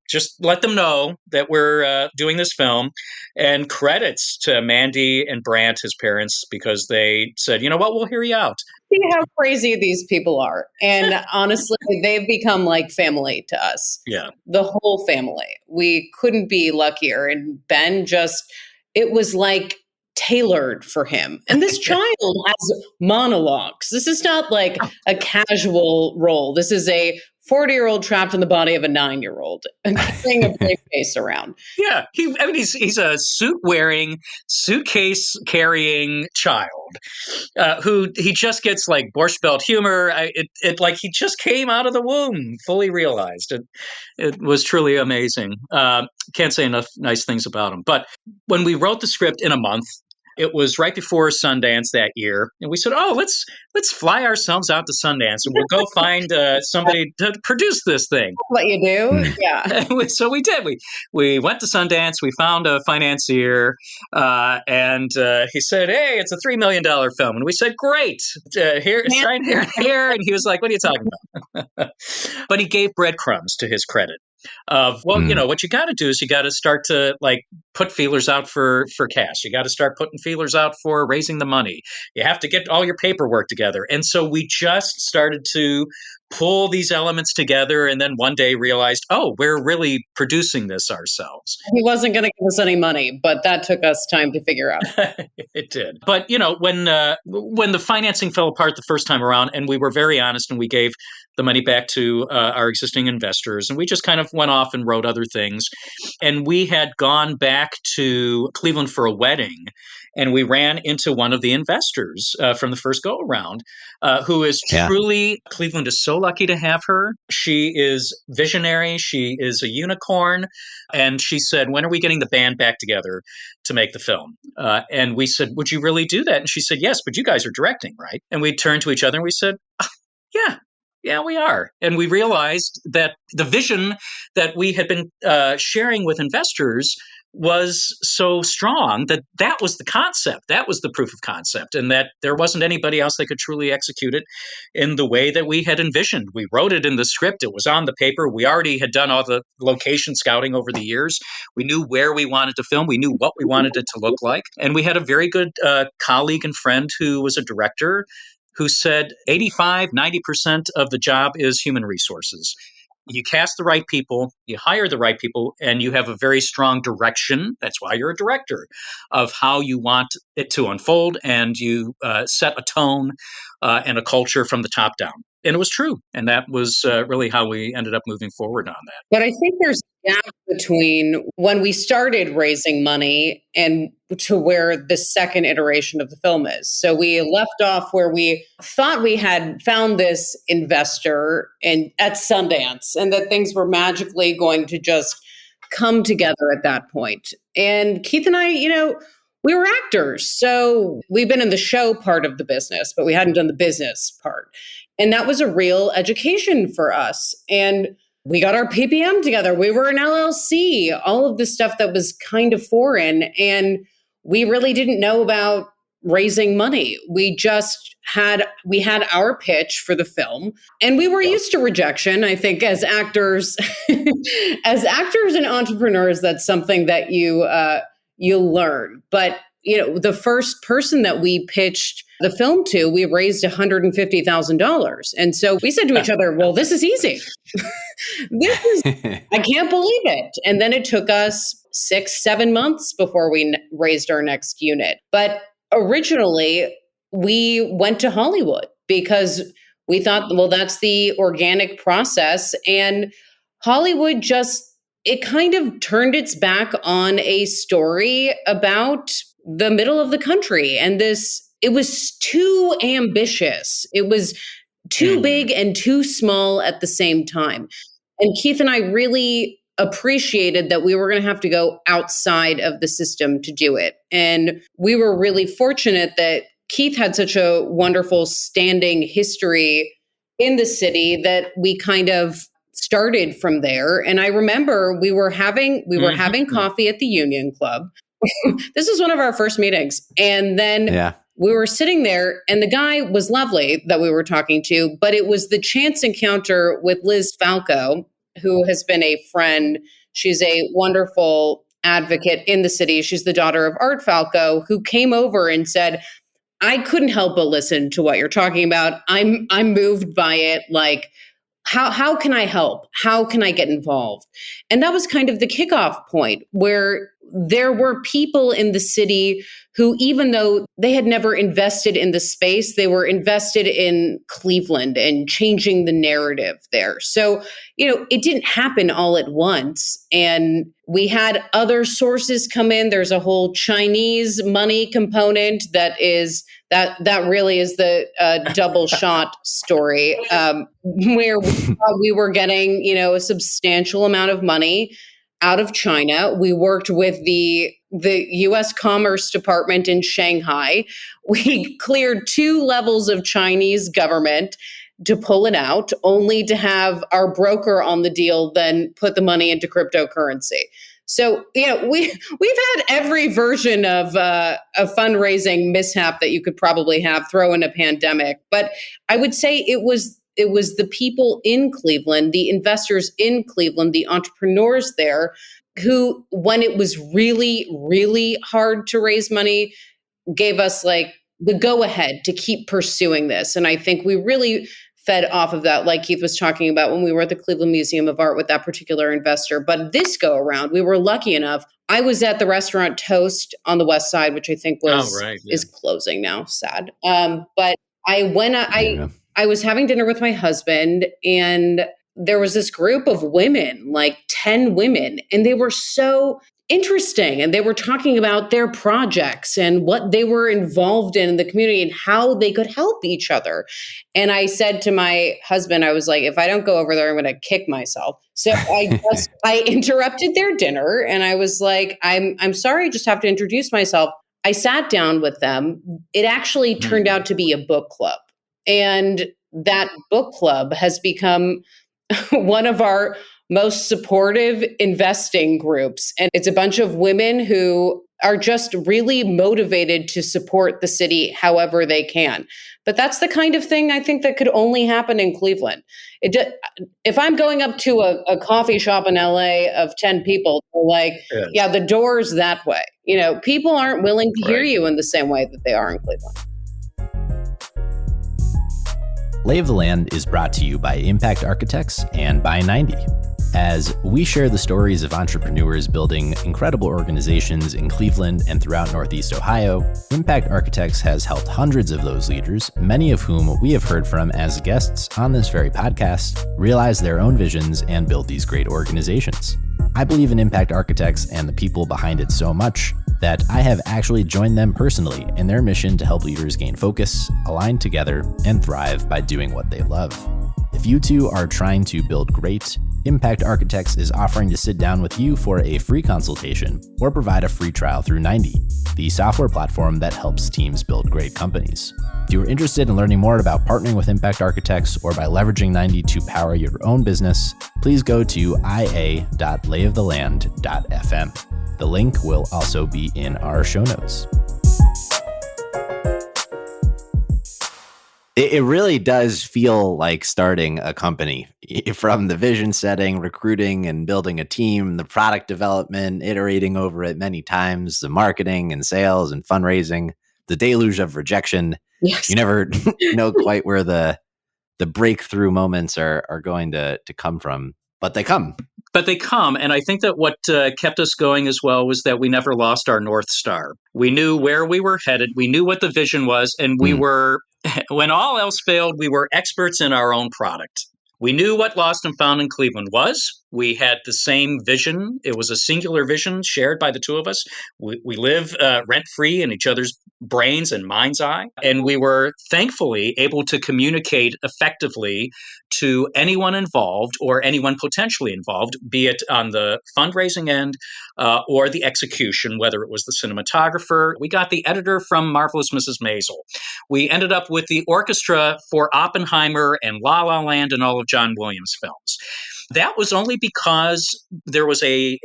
just let them know that we're doing this film. And credits to Mandy and Brant, his parents, because they said, you know what, we'll hear you out. See how crazy these people are. And honestly, they've become like family to us. Yeah. The whole family. We couldn't be luckier. And Ben it was like tailored for him. And this child has monologues. This is not like a casual role. This is a 40-year-old trapped in the body of a 9-year-old and carrying a briefcase around. Yeah, he's a suit-wearing, suitcase-carrying child who he just gets like Borscht Belt humor. Like he just came out of the womb, fully realized. It was truly amazing. Can't say enough nice things about him. But when we wrote the script in a month, it was right before Sundance that year, and we said, "Oh, let's fly ourselves out to Sundance, and we'll go find somebody to produce this thing." What you do, yeah. So we did. We went to Sundance. We found a financier, and he said, "Hey, it's a $3 million film." And we said, "Great, here, sign here, here." And he was like, "What are you talking about?" But he gave breadcrumbs to his credit. What you got to do is you got to start to like put feelers out for cash. You got to start putting feelers out for raising the money. You have to get all your paperwork together. And so we just started to pull these elements together, and then one day realized, oh, we're really producing this ourselves. He wasn't going to give us any money, but that took us time to figure out. It did. But when the financing fell apart the first time around, and we were very honest, and we gave the money back to our existing investors, and we just kind of went off and wrote other things. And we had gone back to Cleveland for a wedding, and we ran into one of the investors from the first go around, who is truly, Cleveland is so lucky to have her. She is visionary. She is a unicorn. And she said, "When are we getting the band back together to make the film?" And we said, "Would you really do that?" And she said, "Yes, but you guys are directing, right?" And we turned to each other and we said, yeah, we are. And we realized that the vision that we had been sharing with investors was so strong that was the concept. That was the proof of concept, and that there wasn't anybody else that could truly execute it in the way that we had envisioned. We wrote it in the script. It was on the paper. We already had done all the location scouting over the years. We knew where we wanted to film. We knew what we wanted it to look like. And we had a very good colleague and friend who was a director who said 85, 90% of the job is human resources. You cast the right people, you hire the right people, and you have a very strong direction. That's why you're a director, of how you want it to unfold, and you set a tone and a culture from the top down. And it was true. And that was really how we ended up moving forward on that. But I think there's a gap between when we started raising money and to where the second iteration of the film is. So we left off where we thought we had found this investor at Sundance, and that things were magically going to just come together at that point. And Keith and I, we were actors. So we've been in the show part of the business, but we hadn't done the business part. And that was a real education for us. And we got our PPM together. We were an LLC, all of the stuff that was kind of foreign. And we really didn't know about raising money. We had our pitch for the film, and we were used to rejection. I think as actors, and entrepreneurs, that's something that you learn. But the first person that we pitched the film to, we raised $150,000. And so we said to each other, well, this is easy. I can't believe it. And then it took us 6-7 months before we raised our next unit. But originally, we went to Hollywood because we thought, well, that's the organic process. And Hollywood it kind of turned its back on a story about the middle of the country. And it was too ambitious. It was too big and too small at the same time. And Keith and I really appreciated that we were going to have to go outside of the system to do it. And we were really fortunate that Keith had such a wonderful standing history in the city that we kind of started from there. And I remember we were having coffee at the Union Club. This was one of our first meetings. And then we were sitting there, and the guy was lovely that we were talking to, but it was the chance encounter with Liz Falco, who has been a friend. She's a wonderful advocate in the city. She's the daughter of Art Falco, who came over and said, I couldn't help but listen to what you're talking about. I'm moved by it. Like, how can I help? How can I get involved? And that was kind of the kickoff point where there were people in the city who, even though they had never invested in the space, they were invested in Cleveland and changing the narrative there. So, it didn't happen all at once. And we had other sources come in. There's a whole Chinese money component that really is the double shot story, where we were getting, a substantial amount of money out of China. We worked with the U.S. Commerce Department in Shanghai. We cleared 2 levels of Chinese government to pull it out, only to have our broker on the deal then put the money into cryptocurrency. So, we've had every version of a fundraising mishap that you could probably have, throw in a pandemic. But I would say it was the people in Cleveland, the investors in Cleveland, the entrepreneurs there, who, when it was really, really hard to raise money, gave us like the go ahead to keep pursuing this. And I think we really fed off of that, like Keith was talking about when we were at the Cleveland Museum of Art with that particular investor. But this go around, we were lucky enough. I was at the restaurant Toast on the West Side, which I think is closing now. Sad. But I was having dinner with my husband, and there was this group of women, like 10 women, and they were so interesting. And they were talking about their projects and what they were involved in the community and how they could help each other. And I said to my husband, I was like, if I don't go over there, I'm going to kick myself. So I interrupted their dinner, and I was like, I'm sorry, I just have to introduce myself. I sat down with them. It actually turned out to be a book club. And that book club has become one of our most supportive investing groups. And it's a bunch of women who are just really motivated to support the city however they can. But that's the kind of thing I think that could only happen in Cleveland. If I'm going up to a coffee shop in LA of 10 people, they're like, yeah, the door's that way. People aren't willing to hear you in the same way that they are in Cleveland. Lay of the Land is brought to you by Impact Architects and by 90. As we share the stories of entrepreneurs building incredible organizations in Cleveland and throughout Northeast Ohio, Impact Architects has helped hundreds of those leaders, many of whom we have heard from as guests on this very podcast, realize their own visions and build these great organizations. I believe in Impact Architects and the people behind it so much that I have actually joined them personally in their mission to help leaders gain focus, align together, and thrive by doing what they love. If you too are trying to build great, Impact Architects is offering to sit down with you for a free consultation or provide a free trial through 90, the software platform that helps teams build great companies. If you are interested in learning more about partnering with Impact Architects or by leveraging 90 to power your own business, please go to ia.layoftheland.fm. The link will also be in our show notes. It really does feel like starting a company, from the vision setting, recruiting and building a team, the product development, iterating over it many times, the marketing and sales and fundraising, the deluge of rejection. Yes. You never know quite where the breakthrough moments are going to come from, but they come. And I think that what kept us going as well was that we never lost our North Star. We knew where we were headed. We knew what the vision was. And we were, when all else failed, we were experts in our own product. We knew what Lost and Found in Cleveland was. We had the same vision. It was a singular vision shared by the two of us. We live rent-free in each other's brains and mind's eye. And we were thankfully able to communicate effectively to anyone involved or anyone potentially involved, be it on the fundraising end or the execution, whether it was the cinematographer. We got the editor from Marvelous Mrs. Maisel. We ended up with the orchestra for Oppenheimer and La La Land and all of John Williams' films. That was only because there was a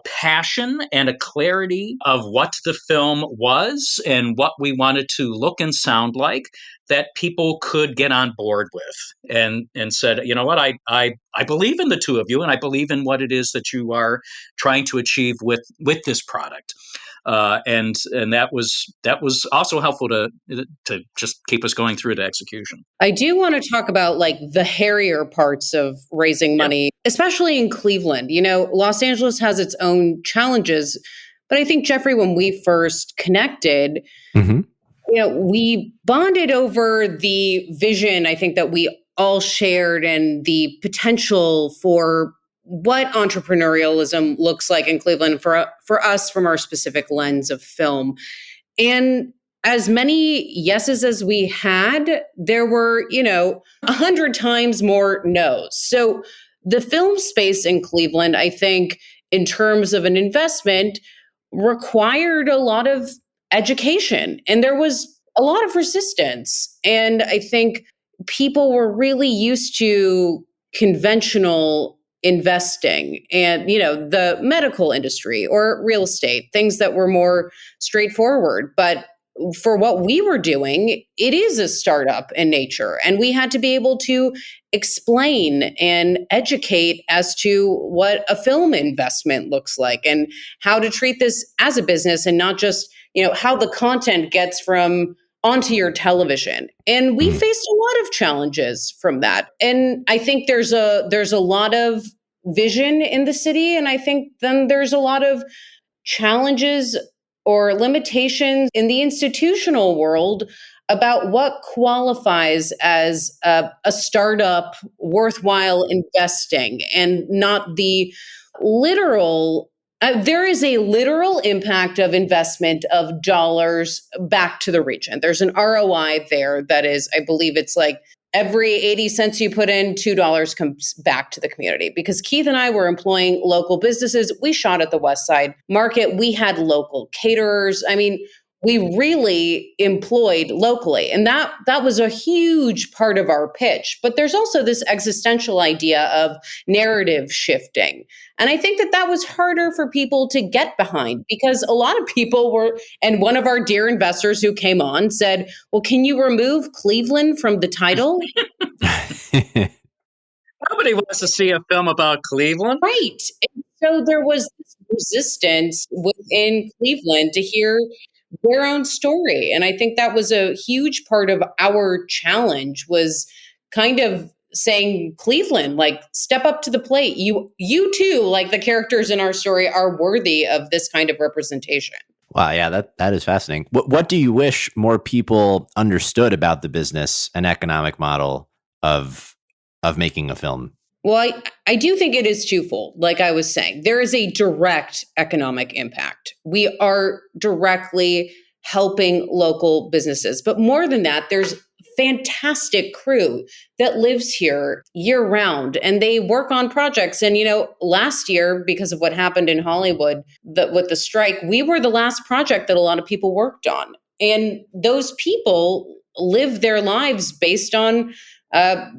passion and a clarity of what the film was and what we wanted to look and sound like that people could get on board with and said, you know what, I believe in the two of you, and I believe in what it is that you are trying to achieve with this product. And that was also helpful to just keep us going through to execution. I do want to talk about like the hairier parts of raising money. especially in Cleveland. Los Angeles has its own challenges, but I think, Jeffrey, when we first connected, Mm-hmm. we bonded over the vision, I think, that we all shared and the potential for what entrepreneurialism looks like in Cleveland for us from our specific lens of film. And as many yeses as we had, there were, 100 times more no's. So the film space in Cleveland, I think, in terms of an investment, required a lot of education. And there was a lot of resistance. And I think people were really used to conventional investing and, the medical industry or real estate, things that were more straightforward. But for what we were doing, it is a startup in nature. And we had to be able to explain and educate as to what a film investment looks like and how to treat this as a business and not just, how the content gets from onto your television. And we faced a lot of challenges from that. And I think there's a lot of vision in the city. And I think then there's a lot of challenges or limitations in the institutional world about what qualifies as a startup worthwhile investing and not the literal. There is a literal impact of investment of dollars back to the region. There's an ROI there that is, I believe it's like every 80 cents you put in, $2 comes back to the community. Because Keith and I were employing local businesses. We shot at the West Side Market. We had local caterers. I mean, we really employed locally. And that was a huge part of our pitch. But there's also this existential idea of narrative shifting. And I think that was harder for people to get behind because a lot of people were, and one of our dear investors who came on said, well, can you remove Cleveland from the title? Nobody wants to see a film about Cleveland. Right. And so there was this resistance within Cleveland to hear their own story. And I think that was a huge part of our challenge was kind of saying, Cleveland, like, step up to the plate. You too, like the characters in our story, are worthy of this kind of representation. Wow, yeah, that is fascinating. What do you wish more people understood about the business and economic model of making a film? Well, I do think it is twofold. Like I was saying, there is a direct economic impact. We are directly helping local businesses. But more than that, there's fantastic crew that lives here year round and they work on projects. And, last year, because of what happened in Hollywood with the strike, we were the last project that a lot of people worked on. And those people live their lives based on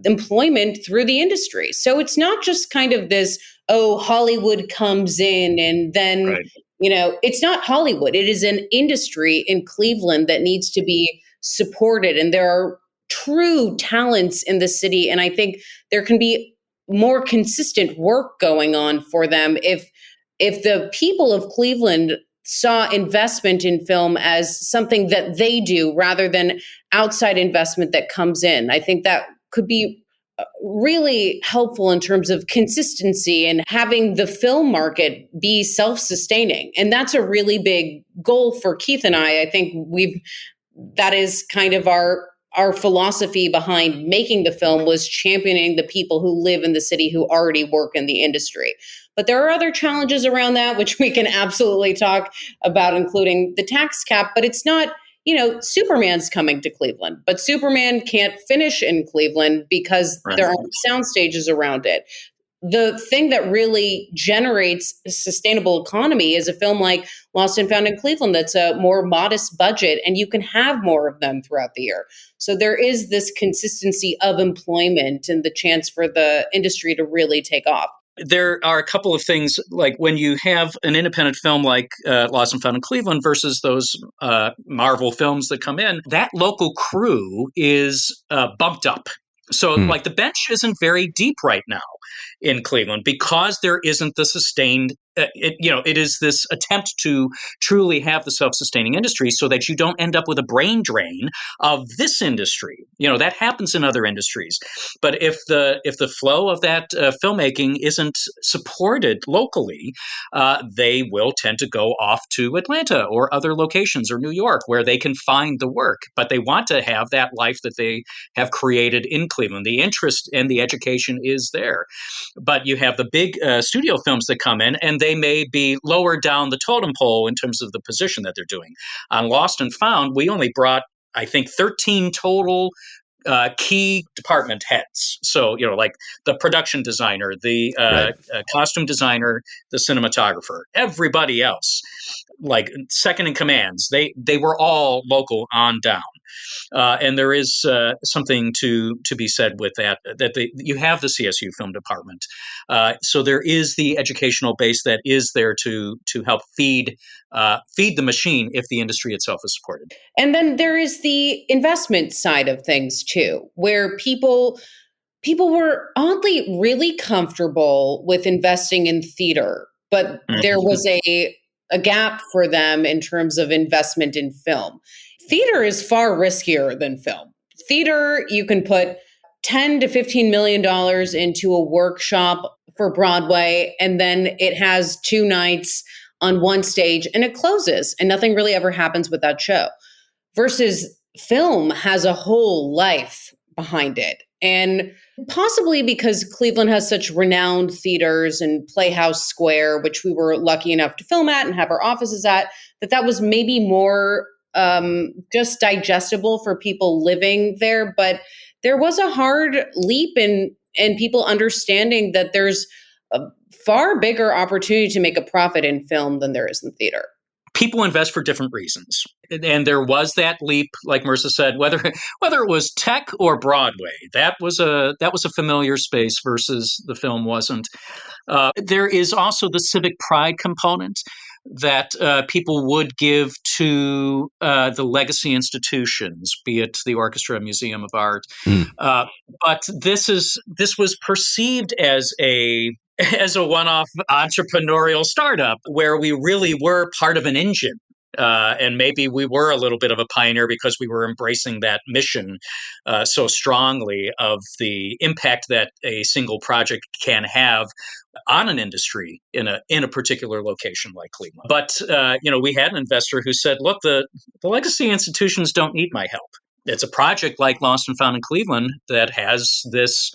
employment through the industry. So it's not just kind of this, Hollywood comes in and then, right. It's not Hollywood. It is an industry in Cleveland that needs to be supported. And there are true talents in the city. And I think there can be more consistent work going on for them if the people of Cleveland saw investment in film as something that they do rather than outside investment that comes in. I think that could be really helpful in terms of consistency and having the film market be self-sustaining. And that's a really big goal for Keith and I. I think that is kind of our philosophy behind making the film, was championing the people who live in the city who already work in the industry. But there are other challenges around that, which we can absolutely talk about, including the tax cap. But it's not, Superman's coming to Cleveland, but Superman can't finish in Cleveland because there aren't sound stages around it. The thing that really generates a sustainable economy is a film like Lost and Found in Cleveland that's a more modest budget, and you can have more of them throughout the year. So there is this consistency of employment and the chance for the industry to really take off. There are a couple of things, like when you have an independent film like Lost and Found in Cleveland versus those Marvel films that come in, that local crew is bumped up. So like the bench isn't very deep right now in Cleveland because there isn't the sustained it is this attempt to truly have the self-sustaining industry so that you don't end up with a brain drain of this industry. That happens in other industries. But if the flow of that filmmaking isn't supported locally, they will tend to go off to Atlanta or other locations or New York where they can find the work. But they want to have that life that they have created in Cleveland. The interest and the education is there. But you have the big studio films that come in, and they may be lower down the totem pole in terms of the position that they're doing. On Lost and Found, we only brought, I think, 13 total key department heads. So, like the production designer, the costume designer, the cinematographer, everybody else, like second in commands, they were all local on down. And there is something to be said with that you have the CSU film department. So there is the educational base that is there to help feed the machine if the industry itself is supported. And then there is the investment side of things too, where people were oddly really comfortable with investing in theater, but there was a gap for them in terms of investment in film. Theater is far riskier than film. Theater, you can put $10 to $15 million into a workshop for Broadway, and then it has 2 nights on one stage and it closes, and nothing really ever happens with that show. Versus film has a whole life behind it. And possibly because Cleveland has such renowned theaters and Playhouse Square, which we were lucky enough to film at and have our offices at, that was maybe more just digestible for people living there. But there was a hard leap in people understanding that there's a far bigger opportunity to make a profit in film than there is in theater. People invest for different reasons. And there was that leap, like Marisa said, whether it was tech or Broadway, that was a familiar space versus the film wasn't. There is also the civic pride component that people would give to the legacy institutions, be it the Orchestra, Museum of Art. But this was perceived as a one-off entrepreneurial startup where we really were part of an engine. And maybe we were a little bit of a pioneer because we were embracing that mission so strongly of the impact that a single project can have on an industry in a particular location like Cleveland. But we had an investor who said, "Look, the legacy institutions don't need my help. It's a project like Lost and Found in Cleveland that has this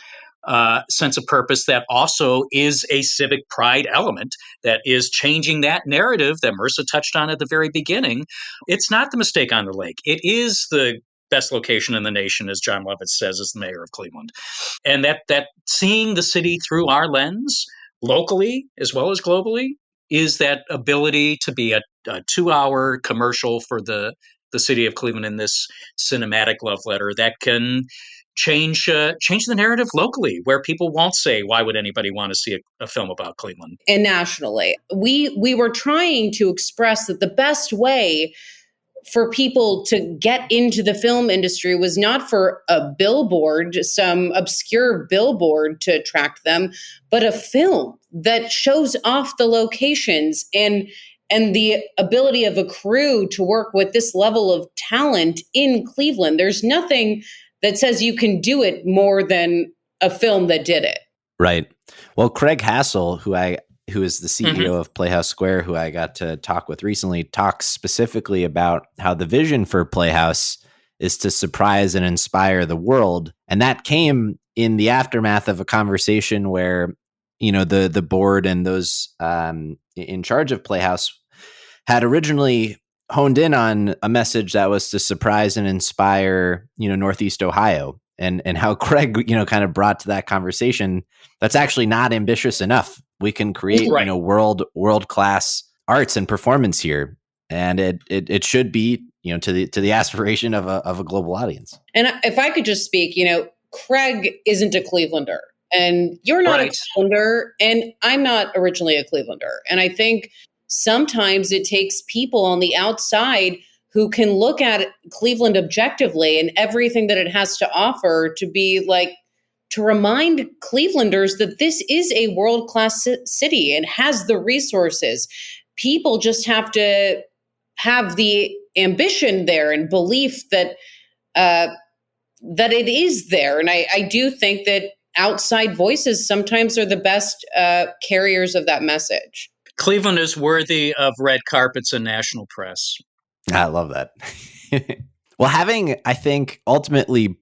sense of purpose that also is a civic pride element that is changing that narrative that Marisa touched on at the very beginning. It's not the mistake on the lake. It is the best location in the nation, as John Lovett says, as the mayor of Cleveland. And that seeing the city through our lens, locally as well as globally, is that ability to be a 2-hour commercial for the city of Cleveland in this cinematic love letter that can change the narrative locally, where people won't say, why would anybody want to see a film about Cleveland? And nationally, we were trying to express that the best way for people to get into the film industry was not for a billboard, some obscure billboard to attract them, but a film that shows off the locations and the ability of a crew to work with this level of talent in Cleveland. There's nothing that says you can do it more than a film that did it. Right. Well, Craig Hassel, who is the CEO of Playhouse Square, who I got to talk with recently, talks specifically about how the vision for Playhouse is to surprise and inspire the world. And that came in the aftermath of a conversation where, the board and those in charge of Playhouse had originally honed in on a message that was to surprise and inspire, Northeast Ohio, and how Craig, kind of brought to that conversation, that's actually not ambitious enough. We can create, world-class arts and performance here. And it should be, to the aspiration of a global audience. And if I could just speak, Craig isn't a Clevelander, and you're not a Clevelander, and I'm not originally a Clevelander. And I think sometimes it takes people on the outside who can look at Cleveland objectively and everything that it has to offer to be like, to remind Clevelanders that this is a world-class city and has the resources. People just have to have the ambition there and belief that it is there. And I do think that outside voices sometimes are the best carriers of that message. Cleveland is worthy of red carpets and national press. I love that. Well, having, I think, ultimately,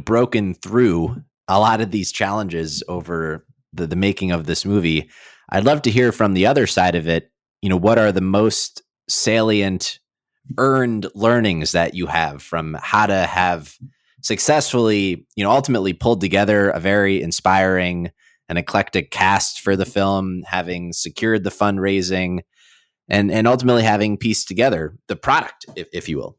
broken through a lot of these challenges over the making of this movie, I'd love to hear from the other side of it. What are the most salient earned learnings that you have from how to have successfully, ultimately pulled together a very inspiring and eclectic cast for the film, having secured the fundraising, and ultimately having pieced together the product, if you will?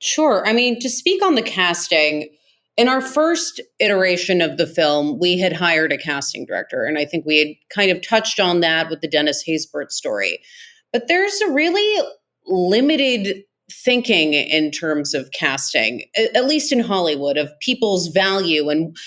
Sure. I mean, to speak on the casting, in our first iteration of the film, we had hired a casting director, and I think we had kind of touched on that with the Dennis Haysbert story. But there's a really limited thinking in terms of casting, at least in Hollywood, of people's value and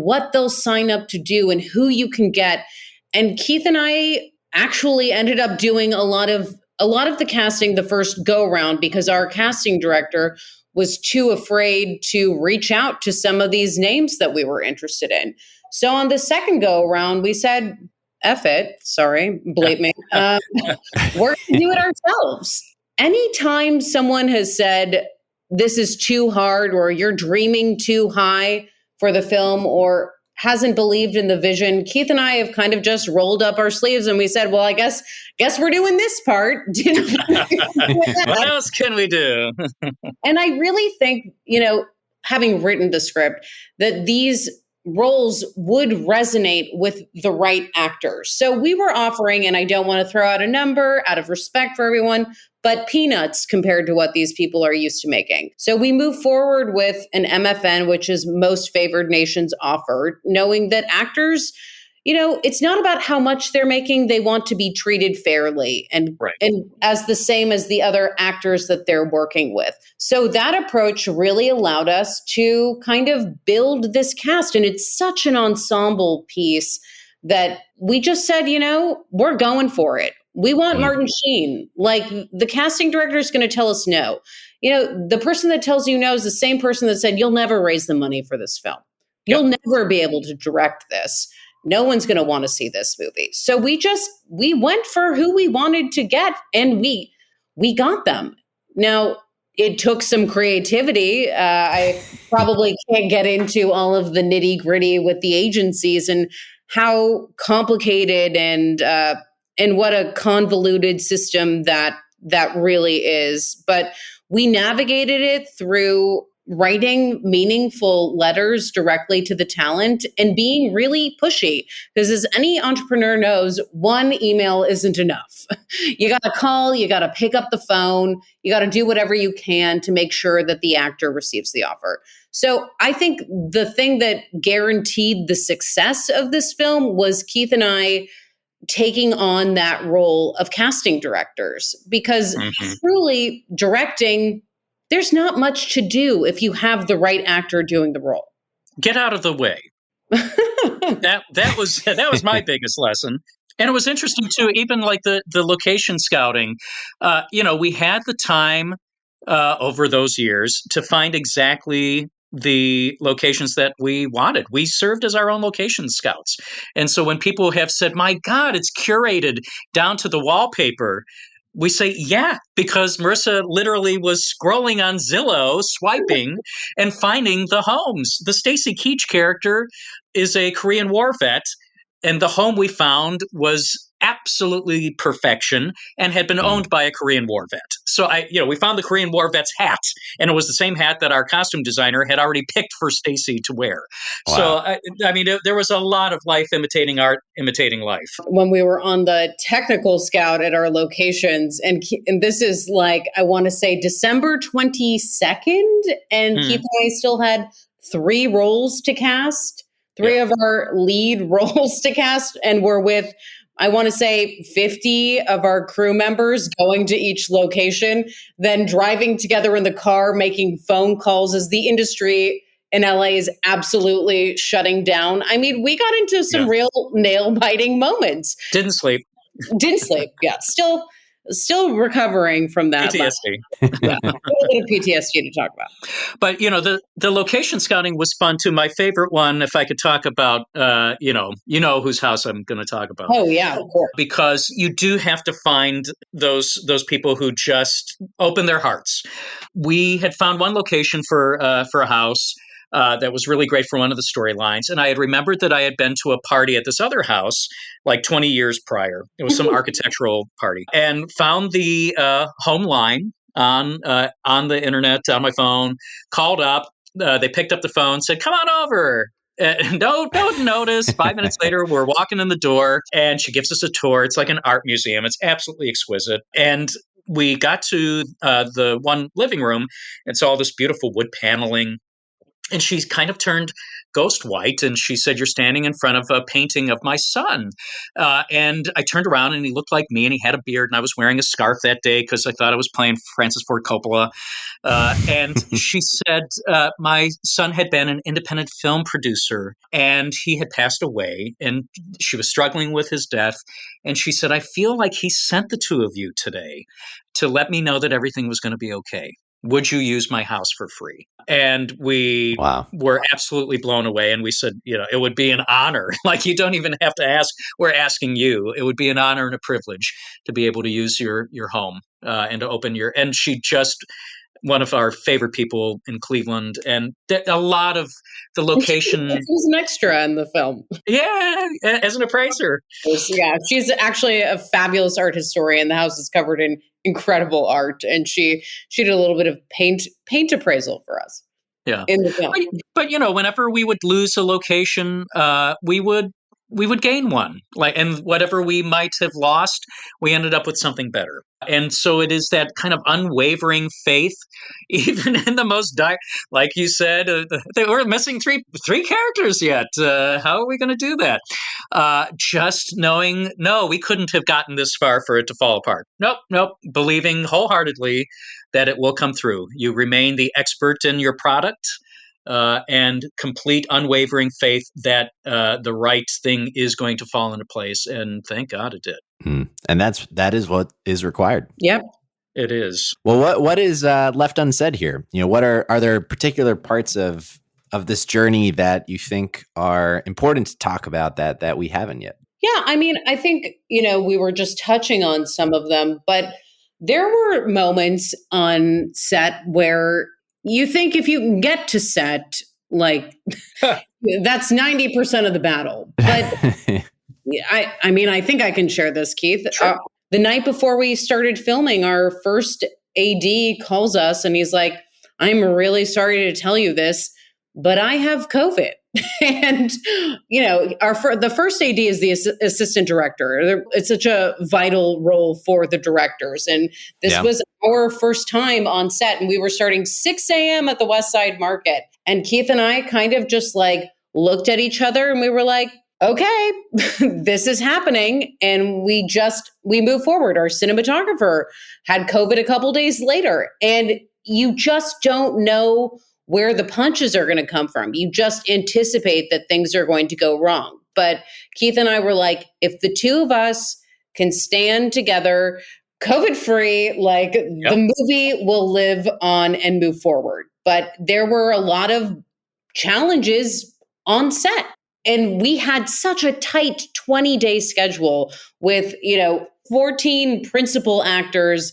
what they'll sign up to do and who you can get. And Keith and I actually ended up doing a lot of the casting the first go round because our casting director was too afraid to reach out to some of these names that we were interested in. So on the second go around, we said, F it, sorry, bleep me, we're going to do it ourselves. Anytime someone has said, this is too hard, or you're dreaming too high for the film, or hasn't believed in the vision, Keith and I have kind of just rolled up our sleeves and we said, well, I guess we're doing this part. What else can we do? And I really think, having written the script, that these roles would resonate with the right actors. So we were offering, and I don't want to throw out a number out of respect for everyone, but peanuts compared to what these people are used to making. So we move forward with an MFN, which is most favored nations offered, knowing that actors, it's not about how much they're making. They want to be treated fairly and as the same as the other actors that they're working with. So that approach really allowed us to kind of build this cast. And it's such an ensemble piece that we just said, we're going for it. We want Martin Sheen. Like, the casting director is going to tell us no. The person that tells you no is the same person that said, you'll never raise the money for this film. You'll never be able to direct this. No one's going to want to see this movie. So we went for who we wanted to get, and we got them. Now, it took some creativity. I probably can't get into all of the nitty gritty with the agencies and how complicated and what a convoluted system that really is. But we navigated it through writing meaningful letters directly to the talent and being really pushy. Because as any entrepreneur knows, one email isn't enough. You got to call, you got to pick up the phone, you got to do whatever you can to make sure that the actor receives the offer. So I think the thing that guaranteed the success of this film was Keith and I taking on that role of casting directors, because truly directing, there's not much to do if you have the right actor doing the role. Get out of the way. That was my biggest lesson. And it was interesting too, even like the location scouting. We had the time over those years to find exactly the locations that we wanted. We served as our own location scouts. And so when people have said, my God, it's curated down to the wallpaper, we say, yeah, because Marisa literally was scrolling on Zillow, swiping and finding the homes. The Stacy Keach character is a Korean War vet, and the home we found was absolutely perfection and had been owned by a Korean War vet. So we found the Korean War vet's hat, and it was the same hat that our costume designer had already picked for Stacy to wear. Wow. So there was a lot of life imitating art, imitating life. When we were on the technical scout at our locations, and this is I want to say December 22nd, and Keith and I still had 3 roles to cast, 3 of our lead roles to cast, and we're with, I want to say, 50 of our crew members going to each location, then driving together in the car, making phone calls as the industry in LA is absolutely shutting down. I mean, we got into some real nail-biting moments. Didn't sleep. Didn't sleep. Yeah. Still recovering from that. PTSD. Yeah. A little bit of PTSD to talk about. But, the location scouting was fun too. My favorite one, if I could talk about, whose house I'm going to talk about. Oh, yeah, of course. Because you do have to find those people who just open their hearts. We had found one location for a house that was really great for one of the storylines. And I had remembered that I had been to a party at this other house like 20 years prior. It was some architectural party, and found the home line on the internet, on my phone, called up. They picked up the phone, said, "Come on over." No notice. 5 minutes later, we're walking in the door, and she gives us a tour. It's like an art museum. It's absolutely exquisite. And we got to the one living room and saw all this beautiful wood paneling. And she kind of turned ghost white, and she said, "You're standing in front of a painting of my son." And I turned around, and he looked like me, and he had a beard, and I was wearing a scarf that day because I thought I was playing Francis Ford Coppola. And she said, my son had been an independent film producer, and he had passed away, and she was struggling with his death. And she said, "I feel like he sent the two of you today to let me know that everything was going to be okay. Would you use my house for free?" And we were absolutely blown away. And we said, it would be an honor. Like, you don't even have to ask. We're asking you. It would be an honor and a privilege to be able to use your home and to open your. And she just, one of our favorite people in Cleveland, and a lot of the location. She was an extra in the film. Yeah, as an appraiser. Yeah, she's actually a fabulous art historian. The house is covered in incredible art, and she did a little bit of paint appraisal for us. Yeah, in the film. But whenever we would lose a location, we would gain one. And whatever we might have lost, we ended up with something better. And so it is that kind of unwavering faith, even in the most dire. Like you said, they were missing three characters yet. How are we going to do that? Just knowing, no, we couldn't have gotten this far for it to fall apart. Nope. Believing wholeheartedly that it will come through. You remain the expert in your product. And complete unwavering faith that the right thing is going to fall into place. And thank God it did. And that is what is required. Yep. It is. Well, what is left unsaid here? What are there particular parts of this journey that you think are important to talk about that we haven't yet? Yeah, I mean, I think, we were just touching on some of them, but there were moments on set where you think if you can get to set, like that's 90% of the battle. But I mean, I think I can share this, Keith. Sure. The night before we started filming, our first AD calls us and he's like, "I'm really sorry to tell you this, but I have COVID." And, the first AD is the assistant director. It's such a vital role for the directors. And this was our first time on set, and we were starting 6 a.m. at the West Side Market. And Keith and I kind of just looked at each other and we were like, okay, this is happening. And we moved forward. Our cinematographer had COVID a couple days later. And you just don't know where the punches are going to come from. You just anticipate that things are going to go wrong. But Keith and I were like, if the two of us can stand together, COVID-free, the movie will live on and move forward. But there were a lot of challenges on set. And we had such a tight 20-day schedule with, 14 principal actors,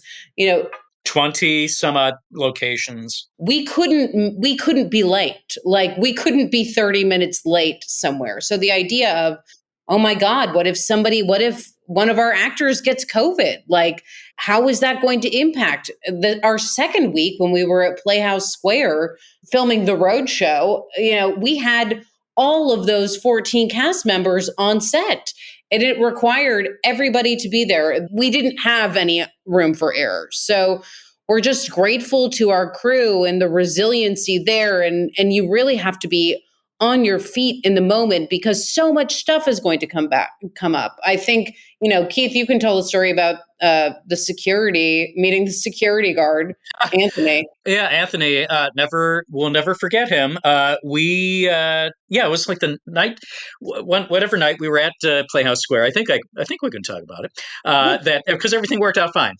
20 some odd locations. We couldn't be late. We couldn't be 30 minutes late somewhere. So the idea of, oh my God, what if one of our actors gets COVID? How is that going to impact our second week when we were at Playhouse Square filming the road show? We had all of those 14 cast members on set, and it required everybody to be there. We didn't have any room for error. So we're just grateful to our crew and the resiliency there. And you really have to be on your feet in the moment because so much stuff is going to come up. I think, Keith, you can tell the story about meeting the security guard, Anthony. Yeah, Anthony, we'll never forget him. It was like the night, whatever night we were at Playhouse Square. I think we can talk about it. That because everything worked out fine.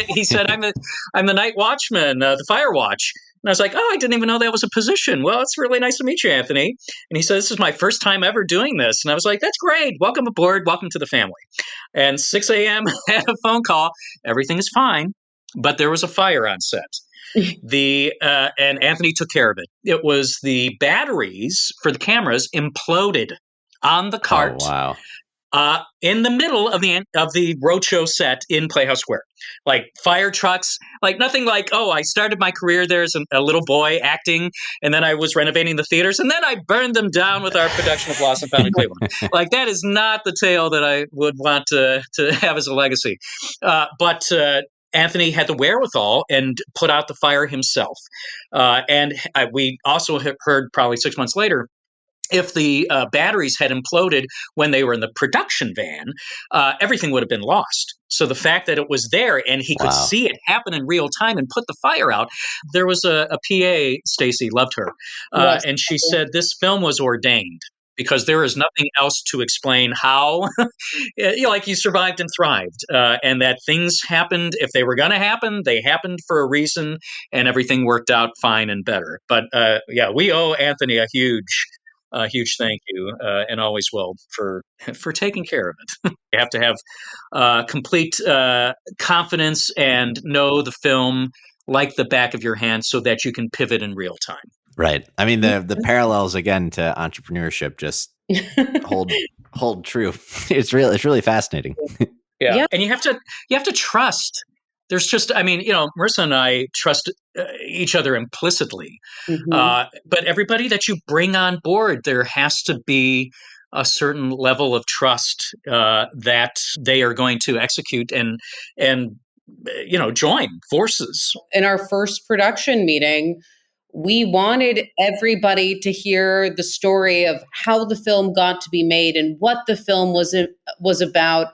He said, "I'm the night watchman, the fire watch." And I was like, "Oh, I didn't even know that was a position." "Well, it's really nice to meet you, Anthony." And he said, "This is my first time ever doing this." And I was like, "That's great. Welcome aboard. Welcome to the family." And 6 a.m. I had a phone call. Everything is fine, but there was a fire on set. And Anthony took care of it. It was the batteries for the cameras imploded on the cart. Oh, wow. In the middle of the roadshow set in Playhouse Square, like fire trucks, like nothing like, oh, I started my career there as a little boy acting, and then I was renovating the theaters, and then I burned them down with our production of Lost and Found in Cleveland. Like that is not the tale that I would want to have as a legacy. But Anthony had the wherewithal and put out the fire himself. We also heard probably 6 months later, if the batteries had imploded when they were in the production van, everything would have been lost. So the fact that it was there and he could see it happen in real time and put the fire out, there was a PA, Stacy, loved her. Yes. And she said this film was ordained because there is nothing else to explain how you survived and thrived, and that things happened. If they were going to happen, they happened for a reason, and everything worked out fine and better. But we owe Anthony a huge thank you, and always will, for taking care of it. You have to have complete confidence and know the film like the back of your hand so that you can pivot in real time. Right. I mean, the parallels again to entrepreneurship just hold true. It's really fascinating. Yeah. And you have to trust. There's just, Marisa and I trust each other implicitly. Mm-hmm. But everybody that you bring on board, there has to be a certain level of trust that they are going to execute and join forces. In our first production meeting, we wanted everybody to hear the story of how the film got to be made and what the film was about,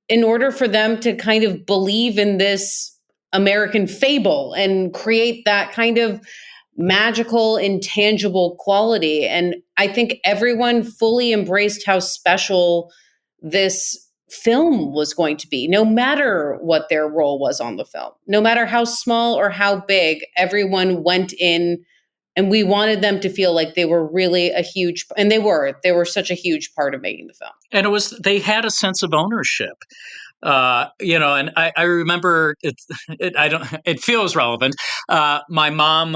in order for them to kind of believe in this American fable and create that kind of magical, intangible quality. And I think everyone fully embraced how special this film was going to be, no matter what their role was on the film, no matter how small or how big. Everyone went in, and we wanted them to feel like they were really and they were such a huge part of making the film. And they had a sense of ownership. And I remember it feels relevant. My mom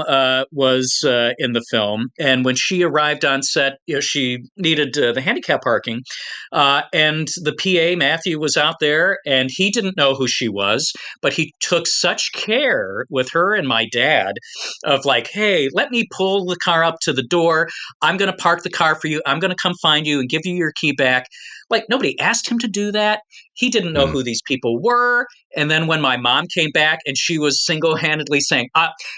was in the film, and when she arrived on set, she needed the handicap parking, and the PA, Matthew, was out there, and he didn't know who she was, but he took such care with her and my dad of like, hey, let me pull the car up to the door. I'm going to park the car for you. I'm going to come find you and give you your key back. Like, nobody asked him to do that. He didn't know who these people were. And then when my mom came back and she was single-handedly saying,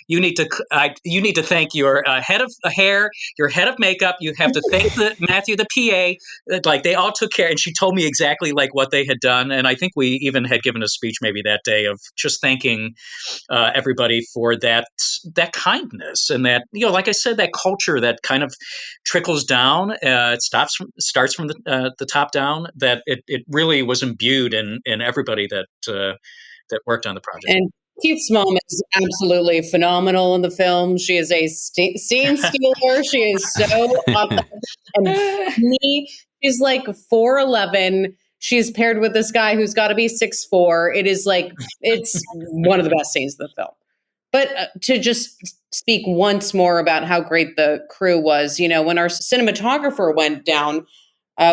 you need to thank your head of hair, your head of makeup. You have to thank Matthew, the PA. Like, they all took care. And she told me exactly like what they had done. And I think we even had given a speech maybe that day of just thanking everybody for that kindness. And that, like I said, that culture that kind of trickles down. It starts from the top down, that it really was imbued in everybody that worked on the project. And Keith's mom is absolutely phenomenal in the film. She is a scene stealer. She is so awesome. And funny. She's like 4'11". She's paired with this guy who's got to be 6'4". It's one of the best scenes of the film. But to just speak once more about how great the crew was, when our cinematographer went down,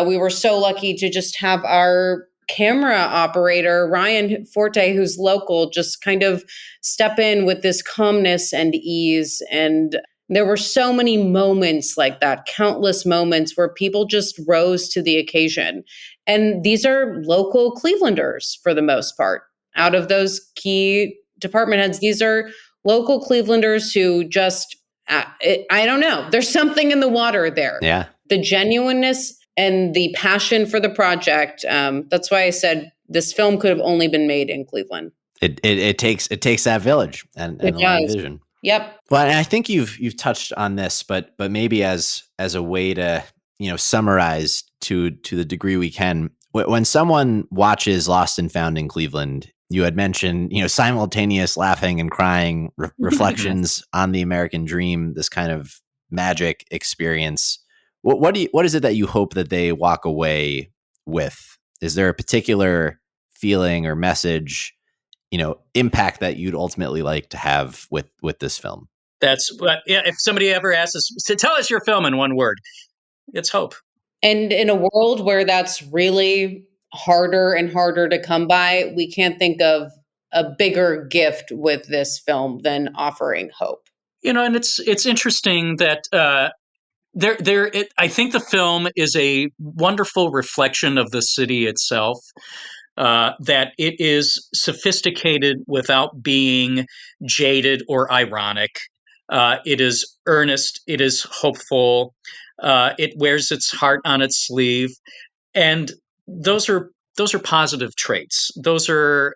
we were so lucky to just have our camera operator, Ryan Forte, who's local, just kind of step in with this calmness and ease. And there were so many moments like that, countless moments where people just rose to the occasion. And these are local Clevelanders for the most part. Out of those key department heads, these are local Clevelanders who just I don't know. There's something in the water there. Yeah. The genuineness and the passion for the project. That's why I said this film could have only been made in Cleveland. It takes that village and a lot of vision. Yep. Well, and I think you've touched on this, but maybe as a way to summarize to the degree we can. When someone watches Lost and Found in Cleveland, you had mentioned simultaneous laughing and crying reflections on the American dream, this kind of magic experience. What is it that you hope that they walk away with? Is there a particular feeling or message, impact that you'd ultimately like to have with this film? That's if somebody ever asks us to tell us your film in one word, it's hope. And in a world where that's really harder and harder to come by, we can't think of a bigger gift with this film than offering hope. And it's interesting that I think the film is a wonderful reflection of the city itself. That it is sophisticated without being jaded or ironic. It is earnest. It is hopeful. It wears its heart on its sleeve, and those are positive traits. Those are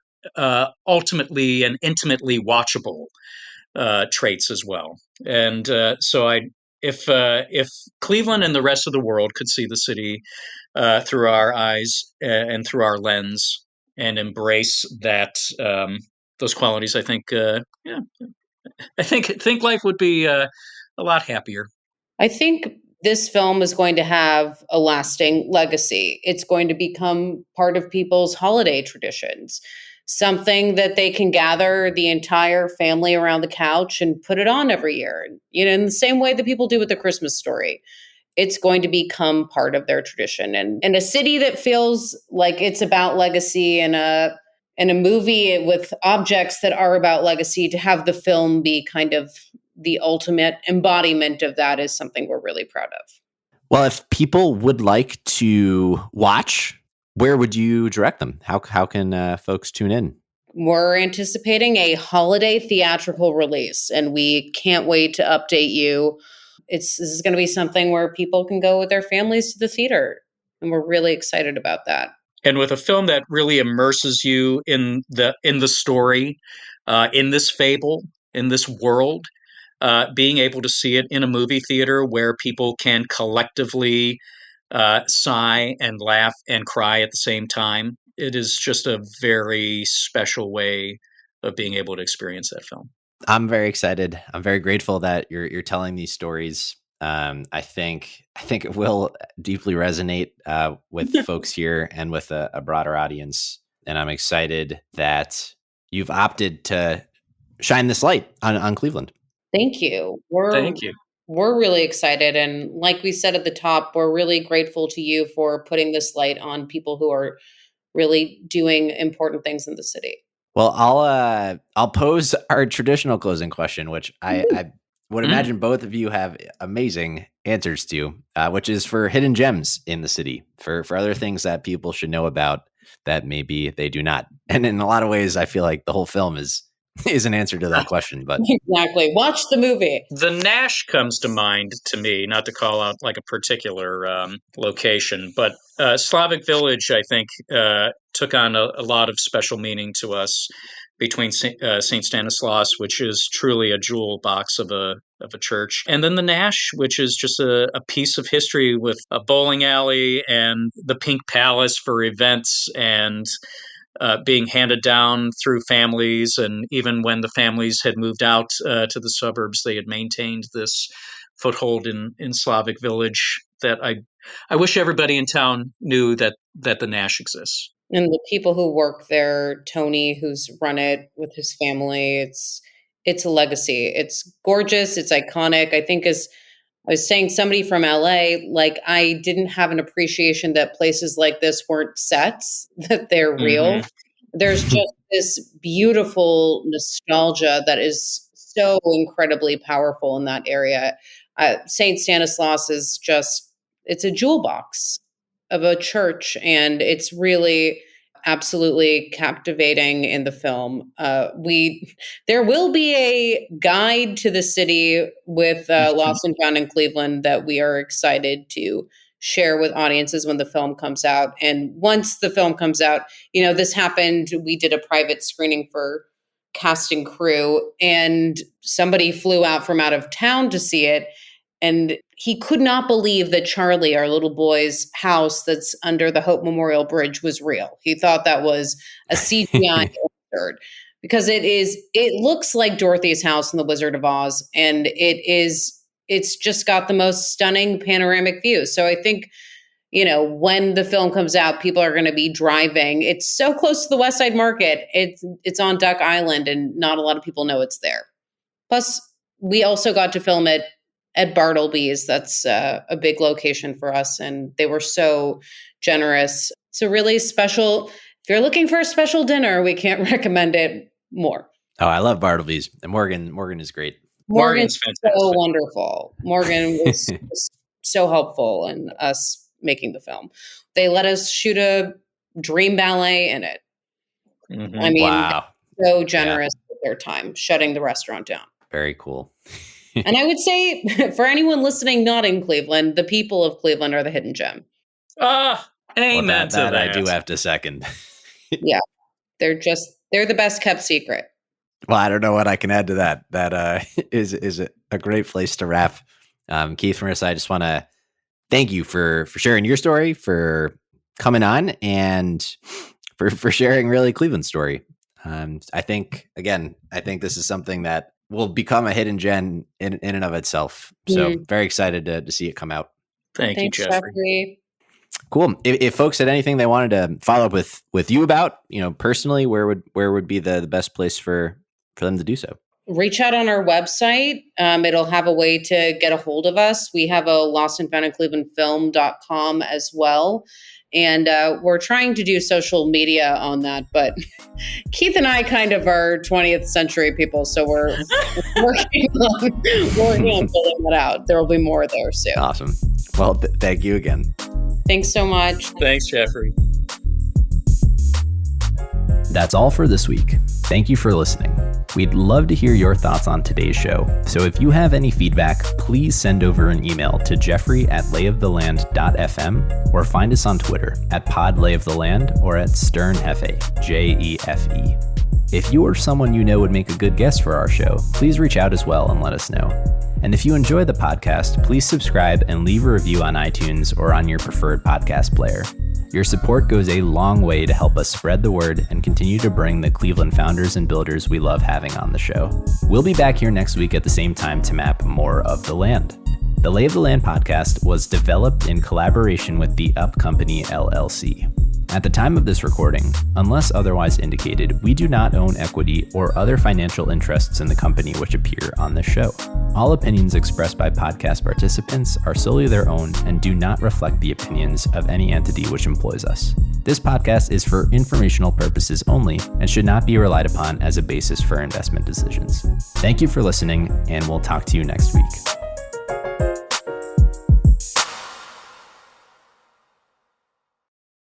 ultimately and intimately watchable traits as well. And if Cleveland and the rest of the world could see the city through our eyes and through our lens and embrace those qualities, I think I think life would be a lot happier. I think this film is going to have a lasting legacy. It's going to become part of people's holiday traditions, something that they can gather the entire family around the couch and put it on every year. In the same way that people do with the Christmas Story. It's going to become part of their tradition. And in a city that feels like it's about legacy and a movie with objects that are about legacy, to have the film be kind of the ultimate embodiment of that is something we're really proud of. Well, if people would like to watch, where would you direct them? How can folks tune in? We're anticipating a holiday theatrical release, and we can't wait to update you. This is going to be something where people can go with their families to the theater, and we're really excited about that. And with a film that really immerses you in the story, in this fable, in this world, being able to see it in a movie theater where people can collectively sigh and laugh and cry at the same time, it is just a very special way of being able to experience that film. I'm very excited. I'm very grateful that you're telling these stories. I think it will deeply resonate with folks here and with a broader audience. And I'm excited that you've opted to shine this light on Cleveland. Thank you. Thank you. We're really excited. And like we said at the top, we're really grateful to you for putting this light on people who are really doing important things in the city. Well, I'll pose our traditional closing question, which I would imagine both of you have amazing answers to, which is for hidden gems in the city, for other things that people should know about that maybe they do not. And in a lot of ways, I feel like the whole film is an answer to that question. But exactly. Watch the movie. The Nash comes to mind to me, not to call out like a particular location, but Slavic Village, I think, took on a lot of special meaning to us between St. Stanislaus, which is truly a jewel box of a church, and then the Nash, which is just a piece of history with a bowling alley and the Pink Palace for events and being handed down through families. And even when the families had moved out to the suburbs, they had maintained this foothold in Slavic Village that I wish everybody in town knew that the Nash exists. And the people who work there, Tony, who's run it with his family, it's a legacy. It's gorgeous. It's iconic. I think, as I was saying, somebody from LA, like, I didn't have an appreciation that places like this weren't sets, that they're real. There's just this beautiful nostalgia that is so incredibly powerful in that area. St. Stanislaus is just, it's a jewel box of a church, and it's really absolutely captivating in the film. There will be a guide to the city with Lost and Found in Cleveland that we are excited to share with audiences when the film comes out. And once the film comes out, this happened. We did a private screening for cast and crew, and somebody flew out from out of town to see it. And he could not believe that Charlie, our little boy's house that's under the Hope Memorial Bridge, was real. He thought that was a CGI insert, because it looks like Dorothy's house in The Wizard of Oz, and it's just got the most stunning panoramic view. So I think, when the film comes out, people are going to be driving. It's so close to the West Side Market. It's on Duck Island, and not a lot of people know it's there. Plus, we also got to film it at Bartleby's. That's a big location for us, and they were so generous. It's a really special. If you're looking for a special dinner, we can't recommend it more. Oh, I love Bartleby's. And Morgan is great. Morgan's so wonderful. Morgan was so helpful in us making the film. They let us shoot a dream ballet in it. Mm-hmm. I mean, wow. So generous with their time, shutting the restaurant down. Very cool. And I would say, for anyone listening not in Cleveland, the people of Cleveland are the hidden gem. Amen to that. I do have to second. Yeah. They're the best kept secret. Well, I don't know what I can add to that. That is a great place to wrap. Keith, Marisa, I just want to thank you for sharing your story, for coming on, and for sharing really Cleveland's story. I think this is something that will become a hidden gem in and of itself. So very excited to see it come out. Thanks, you, Jeffrey. Cool. If folks had anything they wanted to follow up with you about, personally, where would be the best place for them to do so? Reach out on our website. It'll have a way to get a hold of us. We have a lostandfoundinClevelandfilm.com as well. And we're trying to do social media on that, but Keith and I kind of are 20th century people, so we're working on building that out. There will be more there soon. Awesome. Well, thank you again. Thanks so much. Thanks, Jeffrey. That's all for this week. Thank you for listening. We'd love to hear your thoughts on today's show. So if you have any feedback, please send over an email to jeffrey@layoftheland.fm or find us on Twitter @podlayoftheland or @sternhefe, JEFE. If you or someone you know would make a good guest for our show, please reach out as well and let us know. And if you enjoy the podcast, please subscribe and leave a review on iTunes or on your preferred podcast player. Your support goes a long way to help us spread the word and continue to bring the Cleveland founders and builders we love having on the show. We'll be back here next week at the same time to map more of the land. The Lay of the Land podcast was developed in collaboration with the Up Company, LLC. At the time of this recording, unless otherwise indicated, we do not own equity or other financial interests in the company which appear on this show. All opinions expressed by podcast participants are solely their own and do not reflect the opinions of any entity which employs us. This podcast is for informational purposes only and should not be relied upon as a basis for investment decisions. Thank you for listening, and we'll talk to you next week.